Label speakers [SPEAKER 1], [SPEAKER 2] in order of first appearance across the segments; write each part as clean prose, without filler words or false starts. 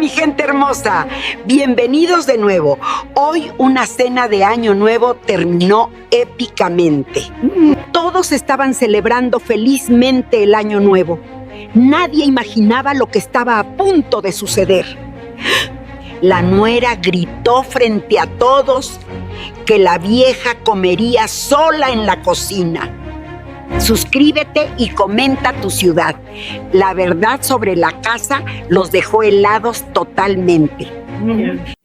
[SPEAKER 1] mi gente hermosa, bienvenidos de nuevo. Hoy una cena de Año Nuevo terminó épicamente. Todos estaban celebrando felizmente el Año Nuevo. Nadie imaginaba lo que estaba a punto de suceder. La nuera gritó frente a todos que la vieja comería sola en la cocina. Suscríbete y comenta tu ciudad. La verdad sobre la casa los dejó helados totalmente.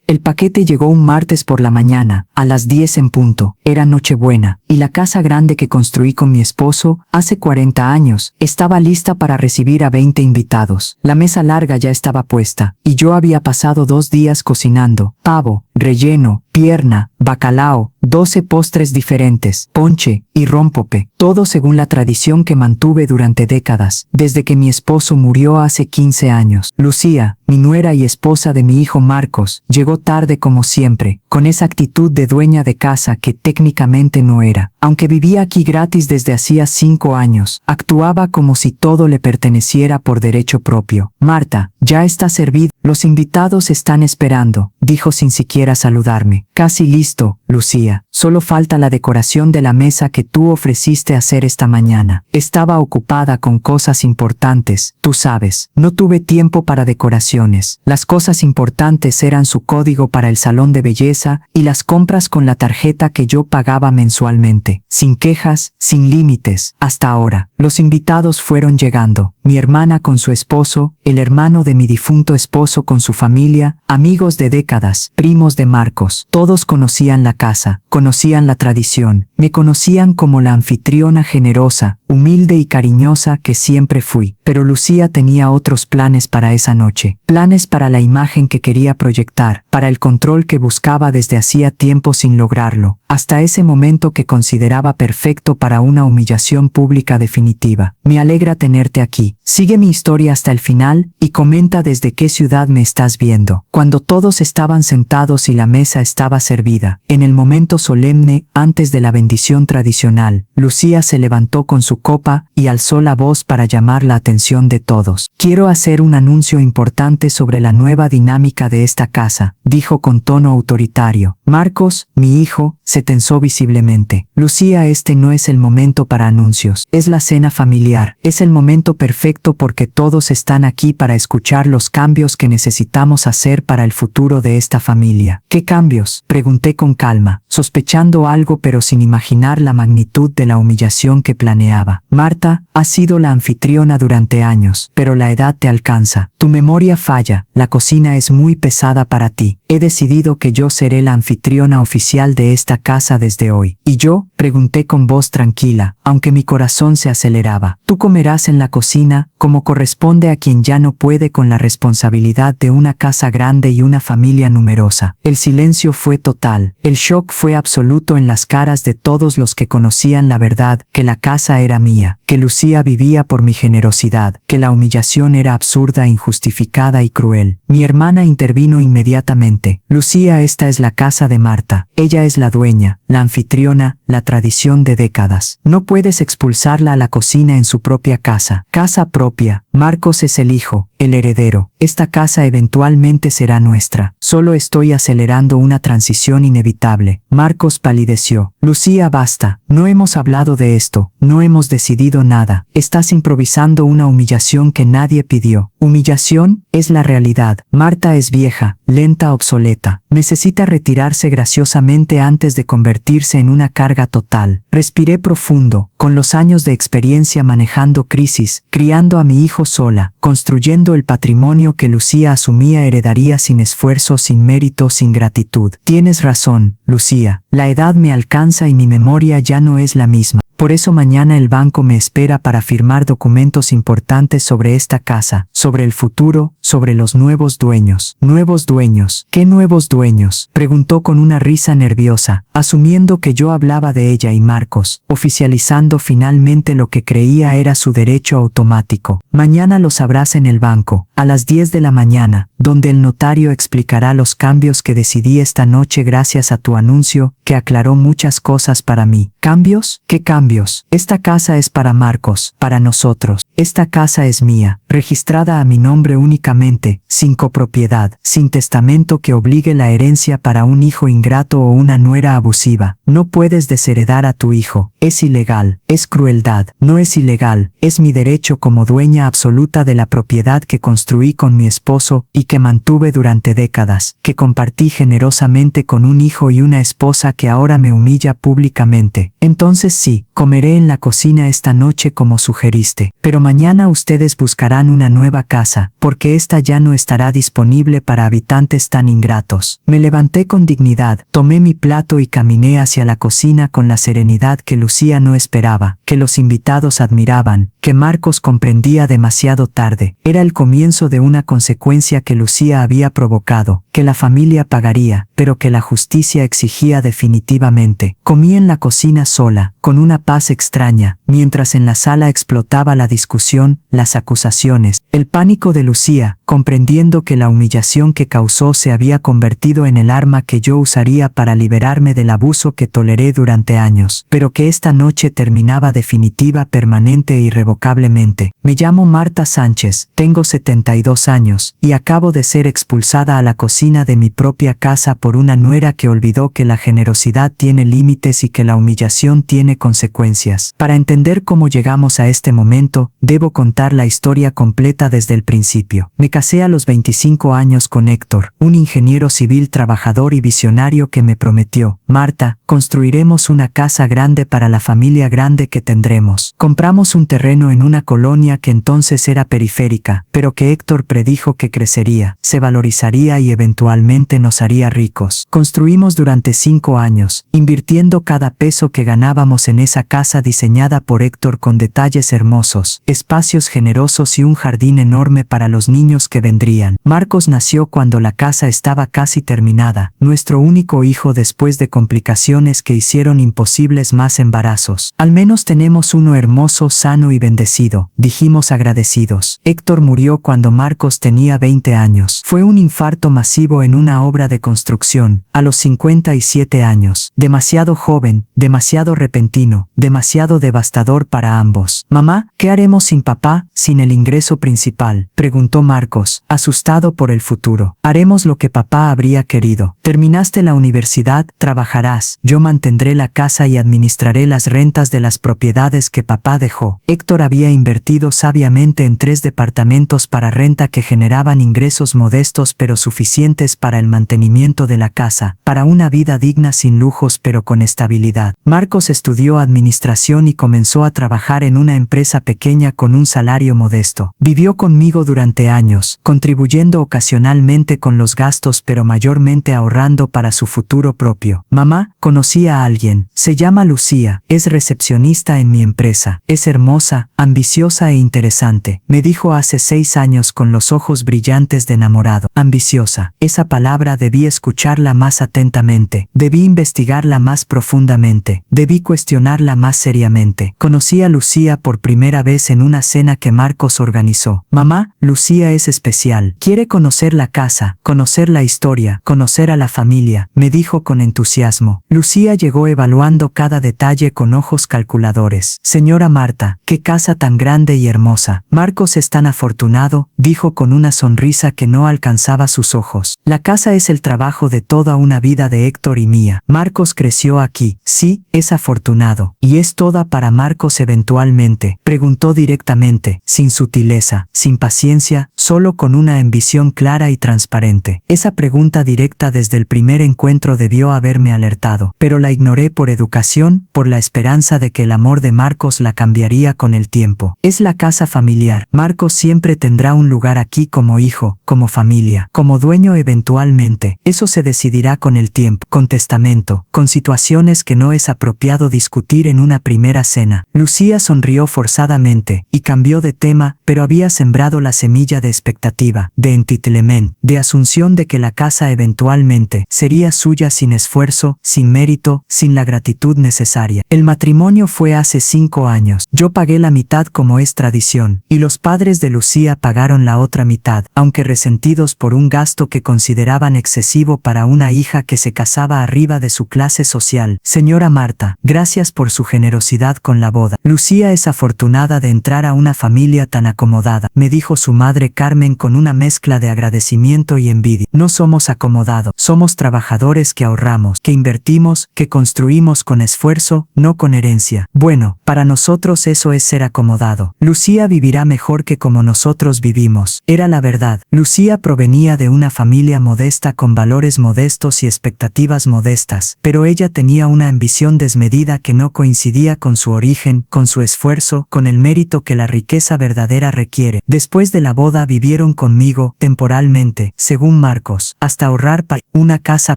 [SPEAKER 2] El paquete llegó un martes por la mañana, a las 10 en punto. Era Nochebuena, y la casa grande que construí con mi esposo, hace 40 años, estaba lista para recibir a 20 invitados. La mesa larga ya estaba puesta, y yo había pasado 2 días cocinando: pavo, relleno, pierna, bacalao, 12 postres diferentes, ponche y rompope, todo según la tradición que mantuve durante décadas, desde que mi esposo murió hace 15 años. Lucía, mi nuera y esposa de mi hijo Marcos, llegó tarde como siempre, con esa actitud de dueña de casa que técnicamente no era. Aunque vivía aquí gratis desde hacía 5 años, actuaba como si todo le perteneciera por derecho propio. Marta, ya está servido. Los invitados están esperando, dijo sin siquiera saludarme. Casi listo, Lucía. Solo falta la decoración de la mesa que tú ofreciste hacer esta mañana. Estaba ocupada con cosas importantes, tú sabes. No tuve tiempo para decoraciones. Las cosas importantes eran su código para el salón de belleza y las compras con la tarjeta que yo pagaba mensualmente. Sin quejas, sin límites, hasta ahora. Los invitados fueron llegando. Mi hermana con su esposo, el hermano de mi difunto esposo con su familia, amigos de décadas, primos de Marcos. Todos conocían la casa, conocían la tradición, me conocían como la anfitriona generosa, humilde y cariñosa que siempre fui. Pero Lucía tenía otros planes para esa noche, planes para la imagen que quería proyectar, para el control que buscaba desde hacía tiempo sin lograrlo, hasta ese momento que consideraba perfecto para una humillación pública definitiva. Me alegra tenerte aquí. Sigue mi historia hasta el final y comenta desde qué ciudad me estás viendo. Cuando todos estaban sentados y la mesa estaba servida, en el momento solemne, antes de la bendición tradicional, Lucía se levantó con su copa y alzó la voz para llamar la atención de todos. Quiero hacer un anuncio importante sobre la nueva dinámica de esta casa, dijo con tono autoritario. Marcos, mi hijo, se tensó visiblemente. Lucía, este no es el momento para anuncios. Es la cena familiar. Es el momento perfecto porque todos están aquí para escuchar los cambios que necesitamos hacer para el futuro de esta familia. ¿Qué cambios?, pregunté con calma, sospechando algo pero sin imaginar la magnitud de la humillación que planeaba. Marta, has sido la anfitriona durante años, pero la edad te alcanza. Tu memoria falla. La cocina es muy pesada para ti. He decidido que yo seré la anfitriona oficial de esta casa desde hoy. ¿Y yo?, pregunté con voz tranquila, aunque mi corazón se aceleraba. Tú comerás en la cocina, como corresponde a quien ya no puede con la responsabilidad de una casa grande y una familia numerosa. El silencio fue total. El shock fue absoluto en las caras de todos los que conocían la verdad, que la casa era mía, que Lucía vivía por mi generosidad, que la humillación era absurda, injustificada y cruel. Mi hermana intervino inmediatamente. Lucía, esta es la casa de Marta. Ella es la dueña, la anfitriona, la tradición de décadas. No puedes expulsarla a la cocina en su propia casa. Casa propia. Marcos es el hijo, el heredero. Esta casa eventualmente será nuestra. Solo estoy acelerando una transición inevitable. Marcos palideció. Lucía, basta. No hemos hablado de esto. No hemos decidido nada. Estás improvisando una humillación que nadie pidió. Humillación es la realidad. Marta es vieja, lenta, obsoleta. Necesita retirarse graciosamente antes de convertirse en una carga total. Respiré profundo. Con los años de experiencia manejando crisis, criando a mi hijo sola, construyendo el patrimonio que Lucía asumía heredaría sin esfuerzo, sin mérito, sin gratitud. Tienes razón, Lucía. La edad me alcanza y mi memoria ya no es la misma. Por eso mañana el banco me espera para firmar documentos importantes sobre esta casa, sobre el futuro, sobre los nuevos dueños. ¿Nuevos dueños? ¿Qué nuevos dueños?, preguntó con una risa nerviosa, asumiendo que yo hablaba de ella y Marcos, oficializando logrando finalmente lo que creía era su derecho automático. Mañana lo sabrás en el banco, a las 10 de la mañana, donde el notario explicará los cambios que decidí esta noche gracias a tu anuncio, que aclaró muchas cosas para mí. ¿Cambios? ¿Qué cambios? Esta casa es para Marcos, para nosotros. Esta casa es mía, registrada a mi nombre únicamente, sin copropiedad, sin testamento que obligue la herencia para un hijo ingrato o una nuera abusiva. No puedes desheredar a tu hijo. Es ilegal, es crueldad. No es ilegal, es mi derecho como dueña absoluta de la propiedad que construí con mi esposo y que mantuve durante décadas, que compartí generosamente con un hijo y una esposa que ahora me humilla públicamente. Entonces sí, comeré en la cocina esta noche como sugeriste, pero mañana ustedes buscarán una nueva casa, porque esta ya no estará disponible para habitantes tan ingratos. Me levanté con dignidad, tomé mi plato y caminé hacia la cocina con la serenidad que Lucía no esperaba, que los invitados admiraban, que Marcos comprendía demasiado tarde. Era el comienzo de una consecuencia que Lucía había provocado, que la familia pagaría, pero que la justicia exigía definitivamente. Comí en la cocina sola, con una paz extraña, mientras en la sala explotaba la discusión, las acusaciones, el pánico de Lucía, comprendiendo que la humillación que causó se había convertido en el arma que yo usaría para liberarme del abuso que toleré durante años, pero que esta noche terminaba definitiva, permanente e irrevocablemente. Me llamo Marta Sánchez, tengo 72 años, y acabo de ser expulsada a la cocina de mi propia casa por una nuera que olvidó que la generosidad tiene límites y que la humillación tiene consecuencias. Para entender cómo llegamos a este momento, debo contar la historia completa desde el principio. Me casé a los 25 años con Héctor, un ingeniero civil trabajador y visionario que me prometió: Marta, construiremos una casa grande para la familia grande que tendremos. Compramos un terreno en una colonia que entonces era periférica, pero que Héctor predijo que crecería, se valorizaría y eventualmente nos haría ricos. Construimos durante 5 años, invirtiendo cada peso que ganábamos en esa casa diseñada por Héctor con detalles hermosos, espacios generosos y un jardín enorme para los niños que vendrían. Marcos nació cuando la casa estaba casi terminada, nuestro único hijo después de complicaciones que hicieron imposibles más embarazos. Al menos tenemos uno hermoso, sano y bendecido, dijimos agradecidos. Héctor murió cuando Marcos tenía 20 años. Fue un infarto masivo en una obra de construcción, a los 57 años. Demasiado joven, demasiado repentino, demasiado devastador para ambos. Mamá, ¿qué haremos sin papá, sin el ingreso principal?, preguntó Marcos, asustado por el futuro. Haremos lo que papá habría querido. Terminaste la universidad, trabajarás. Yo mantendré la casa y administraré las rentas de las propiedades que papá dejó. Héctor había invertido sabiamente en 3 departamentos para renta que generaban ingresos modestos pero suficientes para el mantenimiento de la casa, para una vida digna sin lujos pero con estabilidad. Marcos estudió administración y comenzó a trabajar en una empresa pequeña con un salario modesto. Vivió conmigo durante años, contribuyendo ocasionalmente con los gastos pero mayormente ahorrando para su futuro propio. Mamá, conocí a alguien, se llama Lucía, es recepcionista en mi empresa, es hermosa, ambiciosa e interesante, me dijo hace 6 años con los ojos brillantes de enamorado. Ambiciosa, esa palabra debí escucharla más atentamente, debí investigarla más profundamente, debí cuestionarla más seriamente. Conocí a Lucía por primera vez en una cena que Marcos organizó. Mamá, Lucía es especial, quiere conocer la casa, conocer la historia, conocer a la familia, me dijo con entusiasmo. Lucía llegó evaluando cada detalle con ojos calculadores. Señora Marta, qué casa tan grande y hermosa. Marcos es tan afortunado, dijo con una sonrisa que no alcanzaba sus ojos. La casa es el trabajo de toda una vida de Héctor y mía. Marcos creció aquí. Sí, es afortunado. ¿Y es toda para Marcos eventualmente?, preguntó directamente, sin sutileza, sin paciencia, solo con una ambición clara y transparente. Esa pregunta directa desde el primer encuentro debió haberme alertado, pero la ignoré por educación, por la esperanza de que el amor de Marcos la cambiaría con el tiempo. tiempo. Es la casa familiar. Marcos siempre tendrá un lugar aquí como hijo, como familia, como dueño eventualmente. Eso se decidirá con el tiempo, con testamento, con situaciones que no es apropiado discutir en una primera cena. Lucía sonrió forzadamente y cambió de tema, pero había sembrado la semilla de expectativa, de entitlement, de asunción de que la casa eventualmente sería suya sin esfuerzo, sin mérito, sin la gratitud necesaria. El matrimonio fue hace 5 años. Yo pagué la mitad como es tradición, y los padres de Lucía pagaron la otra mitad, aunque resentidos por un gasto que consideraban excesivo para una hija que se casaba arriba de su clase social. Señora Marta, gracias por su generosidad con la boda. Lucía es afortunada de entrar a una familia tan acomodada, me dijo su madre Carmen con una mezcla de agradecimiento y envidia. No somos acomodados, somos trabajadores que ahorramos, que invertimos, que construimos con esfuerzo, no con herencia. Bueno, para nosotros eso es ser acomodado. Lucía vivirá mejor que como nosotros vivimos. Era la verdad. Lucía provenía de una familia modesta con valores modestos y expectativas modestas, pero ella tenía una ambición desmedida que no coincidía con su origen, con su esfuerzo, con el mérito que la riqueza verdadera requiere. Después de la boda vivieron conmigo, temporalmente, según Marcos, hasta ahorrar para una casa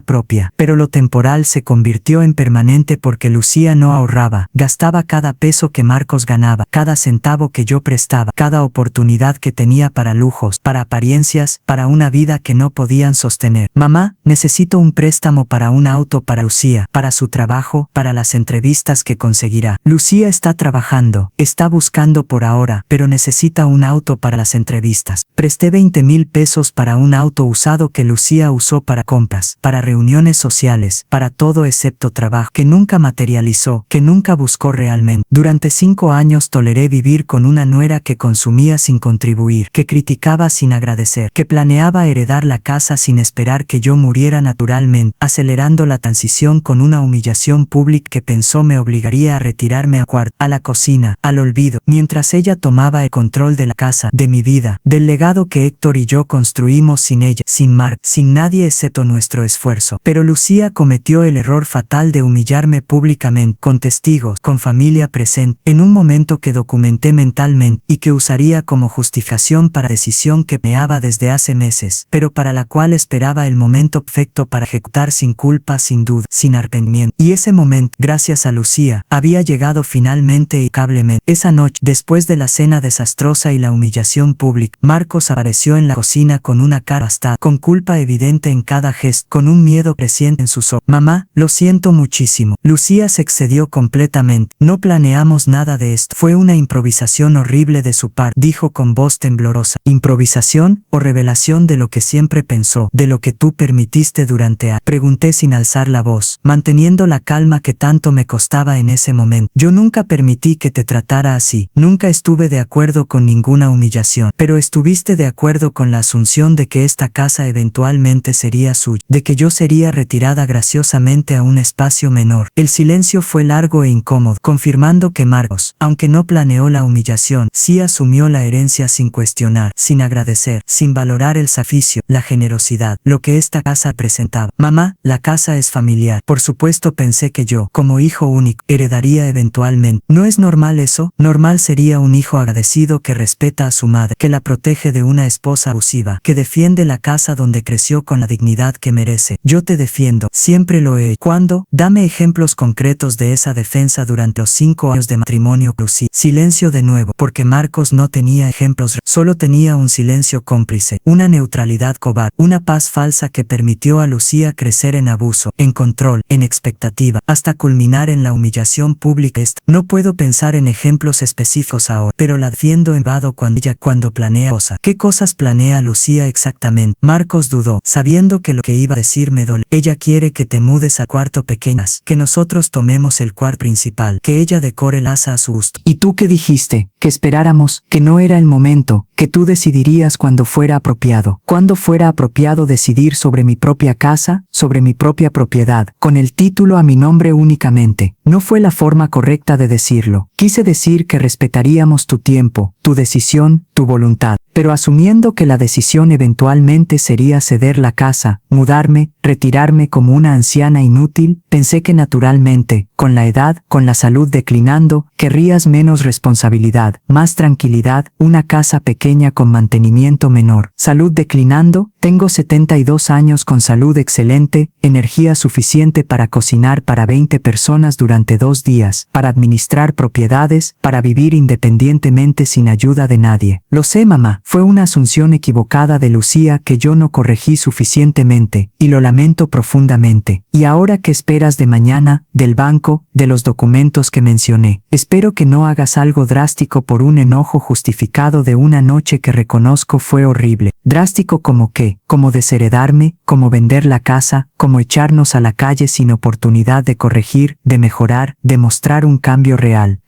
[SPEAKER 2] propia. Pero lo temporal se convirtió en permanente porque Lucía no ahorraba, gastaba cada peso que Marcos ganaba, cada centavo que yo prestaba, cada oportunidad que tenía para lujos, para apariencias, para una vida que no podían sostener. Mamá, necesito un préstamo para un auto para Lucía, para su trabajo, para las entrevistas que conseguirá. Lucía está trabajando, está buscando por ahora, pero necesita un auto para las entrevistas. Presté 20,000 pesos para un auto usado que Lucía usó para compras, para reuniones sociales, para todo excepto trabajo, que nunca materializó, que nunca buscó realmente. Durante 5 años toleré vivir con una nuera que consumía sin contribuir, que criticaba sin agradecer, que planeaba heredar la casa sin esperar que yo muriera naturalmente, acelerando la transición con una humillación pública que pensó me obligaría a retirarme a cuarto, a la cocina, al olvido, mientras ella tomaba el control de la casa, de mi vida, del legado que Héctor y yo construimos sin ella, sin Marc, sin nadie excepto nuestro esfuerzo. Pero Lucía cometió el error fatal de humillarme públicamente, con testigos, con familia presente, en un momento que documenté mentalmente y que usaría como justificación para decisión que planeaba desde hace meses, pero para la cual esperaba el momento perfecto para ejecutar sin culpa, sin duda, sin arrepentimiento. Y ese momento, gracias a Lucía, había llegado finalmente y cablemente. Esa noche, después de la cena desastrosa y la humillación pública, Marcos apareció en la cocina con una cara gastada, con culpa evidente en cada gesto, con un miedo creciente en sus ojos. Mamá, lo siento muchísimo. Lucía se excedió completamente. No planeamos nada de esto. Fue una improvisación horrible de su parte, dijo con voz temblorosa. ¿Improvisación o revelación de lo que siempre pensó, de lo que tú permitiste durante años? Pregunté sin alzar la voz, manteniendo la calma que tanto me costaba en ese momento. Yo nunca permití que te tratara así. Nunca estuve de acuerdo con ninguna humillación. Pero estuviste de acuerdo con la asunción de que esta casa eventualmente sería suya, de que yo sería retirada graciosamente a un espacio menor. El silencio fue largo e incómodo, confirmando que Marcos, aunque no planeó la humillación, sí asumió la herencia sin cuestionar, sin agradecer, sin valorar el sacrificio, la generosidad, lo que esta casa presentaba. Mamá, la casa es familiar. Por supuesto pensé que yo, como hijo único, heredaría eventualmente. ¿No es normal eso? Normal sería un hijo agradecido que respeta a su madre, que la protege de una esposa abusiva, que defiende la casa donde creció con la dignidad que merece. Yo te defiendo, siempre lo he hecho. ¿Cuándo? Dame ejemplos concretos de esa defensa durante los 5 años de matrimonio. Lucía. Silencio de nuevo, porque Marcos no tenía ejemplos, solo tenía un silencio cómplice, una neutralidad cobarde, una paz falsa que permitió a Lucía crecer en abuso, en control, en expectativa, hasta culminar en la humillación pública. No puedo pensar en ejemplos específicos ahora, pero la defiendo en vado cuando planea cosas. ¿Qué cosas planea Lucía exactamente? Marcos dudó, sabiendo que lo que iba a decir me dolió. Ella quiere que te mudes a cuarto pequeñas, que nosotros tomemos el cuarto principal, que ella decore el asa a su gusto. ¿Y tú qué dijiste? Que esperáramos, que no era el momento, que tú decidirías cuando fuera apropiado. Cuando fuera apropiado decidir sobre mi propia casa, sobre mi propia propiedad, con el título a mi nombre únicamente. No fue la forma correcta de decirlo. Quise decir que respetaríamos tu tiempo, tu decisión, tu voluntad, pero asumiendo que la decisión eventualmente sería ceder la casa, mudarme, retirarme como una anciana inútil, pensé que naturalmente, con la edad, con la salud declinando, querrías menos responsabilidad, seguridad, más tranquilidad, una casa pequeña con mantenimiento menor, salud declinando, tengo 72 años con salud excelente, energía suficiente para cocinar para 20 personas durante 2 días, para administrar propiedades, para vivir independientemente sin ayuda de nadie. Lo sé, mamá, fue una asunción equivocada de Lucía que yo no corregí suficientemente, y lo lamento profundamente. ¿Y ahora qué esperas de mañana, del banco, de los documentos que mencioné? Espero que no hagas algo drástico por un enojo justificado de una noche que reconozco fue horrible. ¿Drástico como qué? Como desheredarme, como vender la casa, como echarnos a la calle sin oportunidad de corregir, de mejorar, de mostrar un cambio real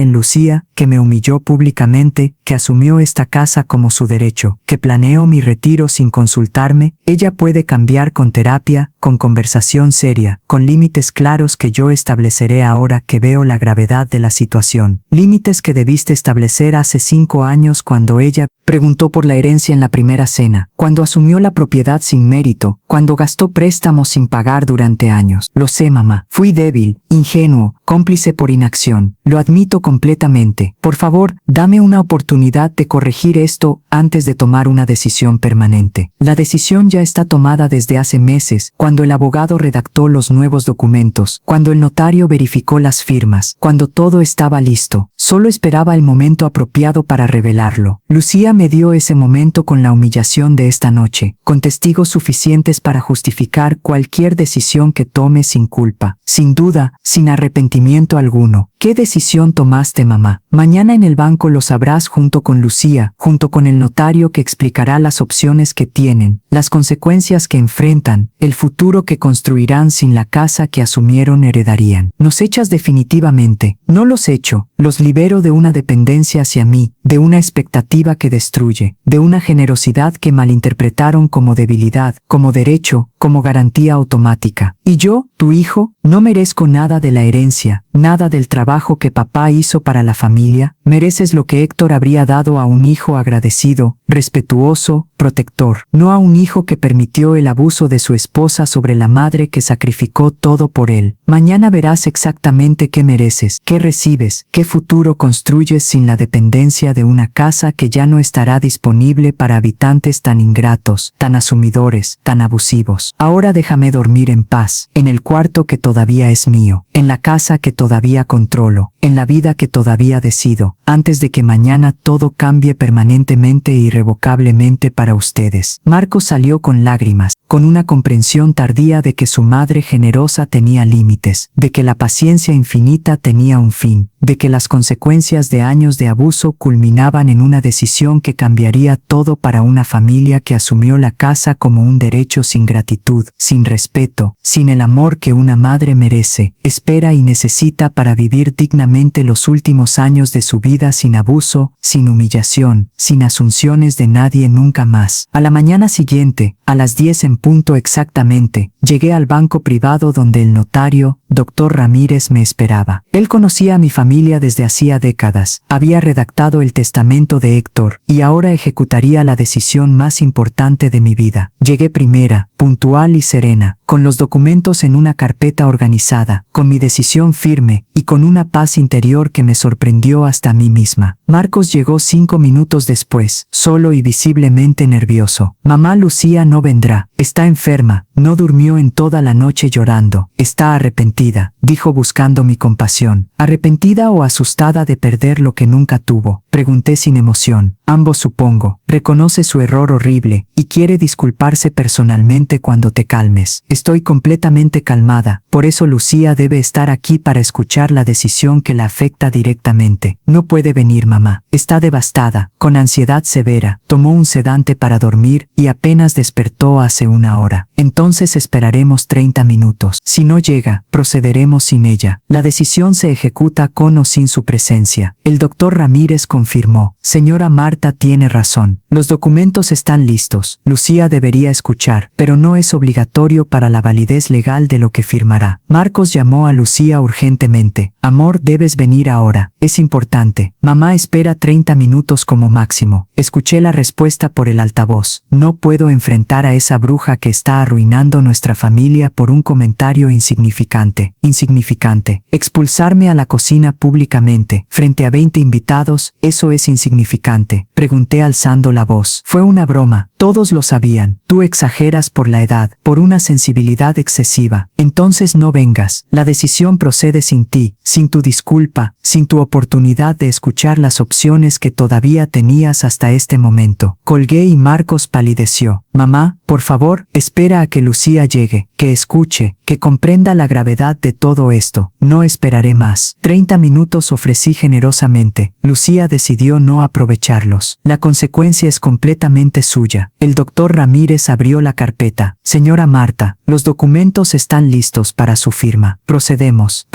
[SPEAKER 2] en Lucía, que me humilló públicamente, que asumió esta casa como su derecho, que planeó mi retiro sin consultarme. Ella puede cambiar con terapia, con conversación seria, con límites claros que yo estableceré ahora que veo la gravedad de la situación. Límites que debiste establecer hace 5 años cuando ella preguntó por la herencia en la primera cena, cuando asumió la propiedad sin mérito, cuando gastó préstamos sin pagar durante años. Lo sé, mamá. Fui débil, ingenuo, cómplice por inacción. Lo admito completamente. Por favor, dame una oportunidad de corregir esto antes de tomar una decisión permanente. La decisión ya está tomada desde hace meses, cuando el abogado redactó los nuevos documentos, cuando el notario verificó las firmas, cuando todo estaba listo. Solo esperaba el momento apropiado para revelarlo. Lucía me dio ese momento con la humillación de esta noche, con testigos suficientes para justificar cualquier decisión que tome sin culpa, sin duda, sin arrepentimiento alguno. ¿Qué decisión tomaste, mamá? Mañana en el banco lo sabrás junto con Lucía, junto con el notario que explicará las opciones que tienen, las consecuencias que enfrentan, el futuro que construirán sin la casa que asumieron heredarían. Nos echas definitivamente. No los echo, los libero de una dependencia hacia mí, de una expectativa que destruye, de una generosidad que malinterpretaron como debilidad, como derecho, como garantía automática. Y yo, tu hijo, no merezco nada de la herencia, nada del trabajo que papá hizo para la familia. Mereces lo que Héctor habría dado a un hijo agradecido, respetuoso, protector, no a un hijo que permitió el abuso de su esposa sobre la madre que sacrificó todo por él. Mañana verás exactamente qué mereces, qué recibes, qué futuro construyes sin la dependencia de una casa que ya no estará disponible para habitantes tan ingratos, tan asumidores, tan abusivos. Ahora déjame dormir en paz, en el cuarto que todavía es mío, en la casa que todavía controlo, en la vida que todavía decido, antes de que mañana todo cambie permanentemente e irrevocablemente para ustedes. Marcos salió con lágrimas, con una comprensión tardía de que su madre generosa tenía límites, de que la paciencia infinita tenía un fin, de que las consecuencias de años de abuso culminaban en una decisión que cambiaría todo para una familia que asumió la casa como un derecho sin gratitud, sin respeto, sin el amor que una madre merece, espera y necesita para vivir dignamente los últimos años de su vida sin abuso, sin humillación, sin asunciones de nadie nunca más. A la mañana siguiente, a las 10 en punto exactamente, llegué al banco privado donde el notario, Dr. Ramírez, me esperaba. Él conocía a mi familia desde hacía décadas, había redactado el testamento de Héctor, y ahora ejecutaría la decisión más importante de mi vida. Llegué primera, puntual y serena, con los documentos en una carpeta organizada, con mi decisión firme, y con una paz interior que me sorprendió hasta a mí misma. Marcos llegó 5 minutos después, solo y visiblemente nervioso. Mamá Lucía no vendrá, está enferma, no durmió en toda la noche llorando, está arrepentida, dijo buscando mi compasión. ¿Arrepentida o asustada de perder lo que nunca tuvo? Pregunté sin emoción. Ambos, supongo. Reconoce su error horrible y quiere disculparse personalmente cuando te calmes. Estoy completamente calmada, por eso Lucía debe estar aquí para escuchar la decisión que la afecta directamente. No puede venir, mamá. Está devastada, con ansiedad severa, tomó un sedante para dormir y apenas despertó hace 1 hora. Entonces esperaremos 30 minutos. Si no llega, procederemos sin ella. La decisión se ejecuta con o sin su presencia. El doctor Ramírez confirmó. Señora Marta tiene razón. Los documentos están listos. Lucía debería escuchar, pero no es obligatorio para para la validez legal de lo que firmará. Marcos llamó a Lucía urgentemente. Amor, debes venir ahora. Es importante. Mamá espera 30 minutos como máximo. Escuché la respuesta por el altavoz. No puedo enfrentar a esa bruja que está arruinando nuestra familia por un comentario insignificante. Expulsarme a la cocina públicamente, frente a 20 invitados, eso es insignificante. Pregunté alzando la voz. Fue una broma. Todos lo sabían. Tú exageras por la edad, por una sensibilidad excesiva. Entonces no vengas. La decisión procede sin ti, sin tu disculpa, sin tu oportunidad de escuchar las opciones que todavía tenías hasta este momento. Colgué y Marcos palideció. Mamá, por favor, espera a que Lucía llegue, que escuche, que comprenda la gravedad de todo esto. No esperaré más. 30 minutos ofrecí generosamente. Lucía decidió no aprovecharlos. La consecuencia es completamente suya. El doctor Ramírez abrió la carpeta. Señora Marta, los documentos están listos para su firma. Procedemos.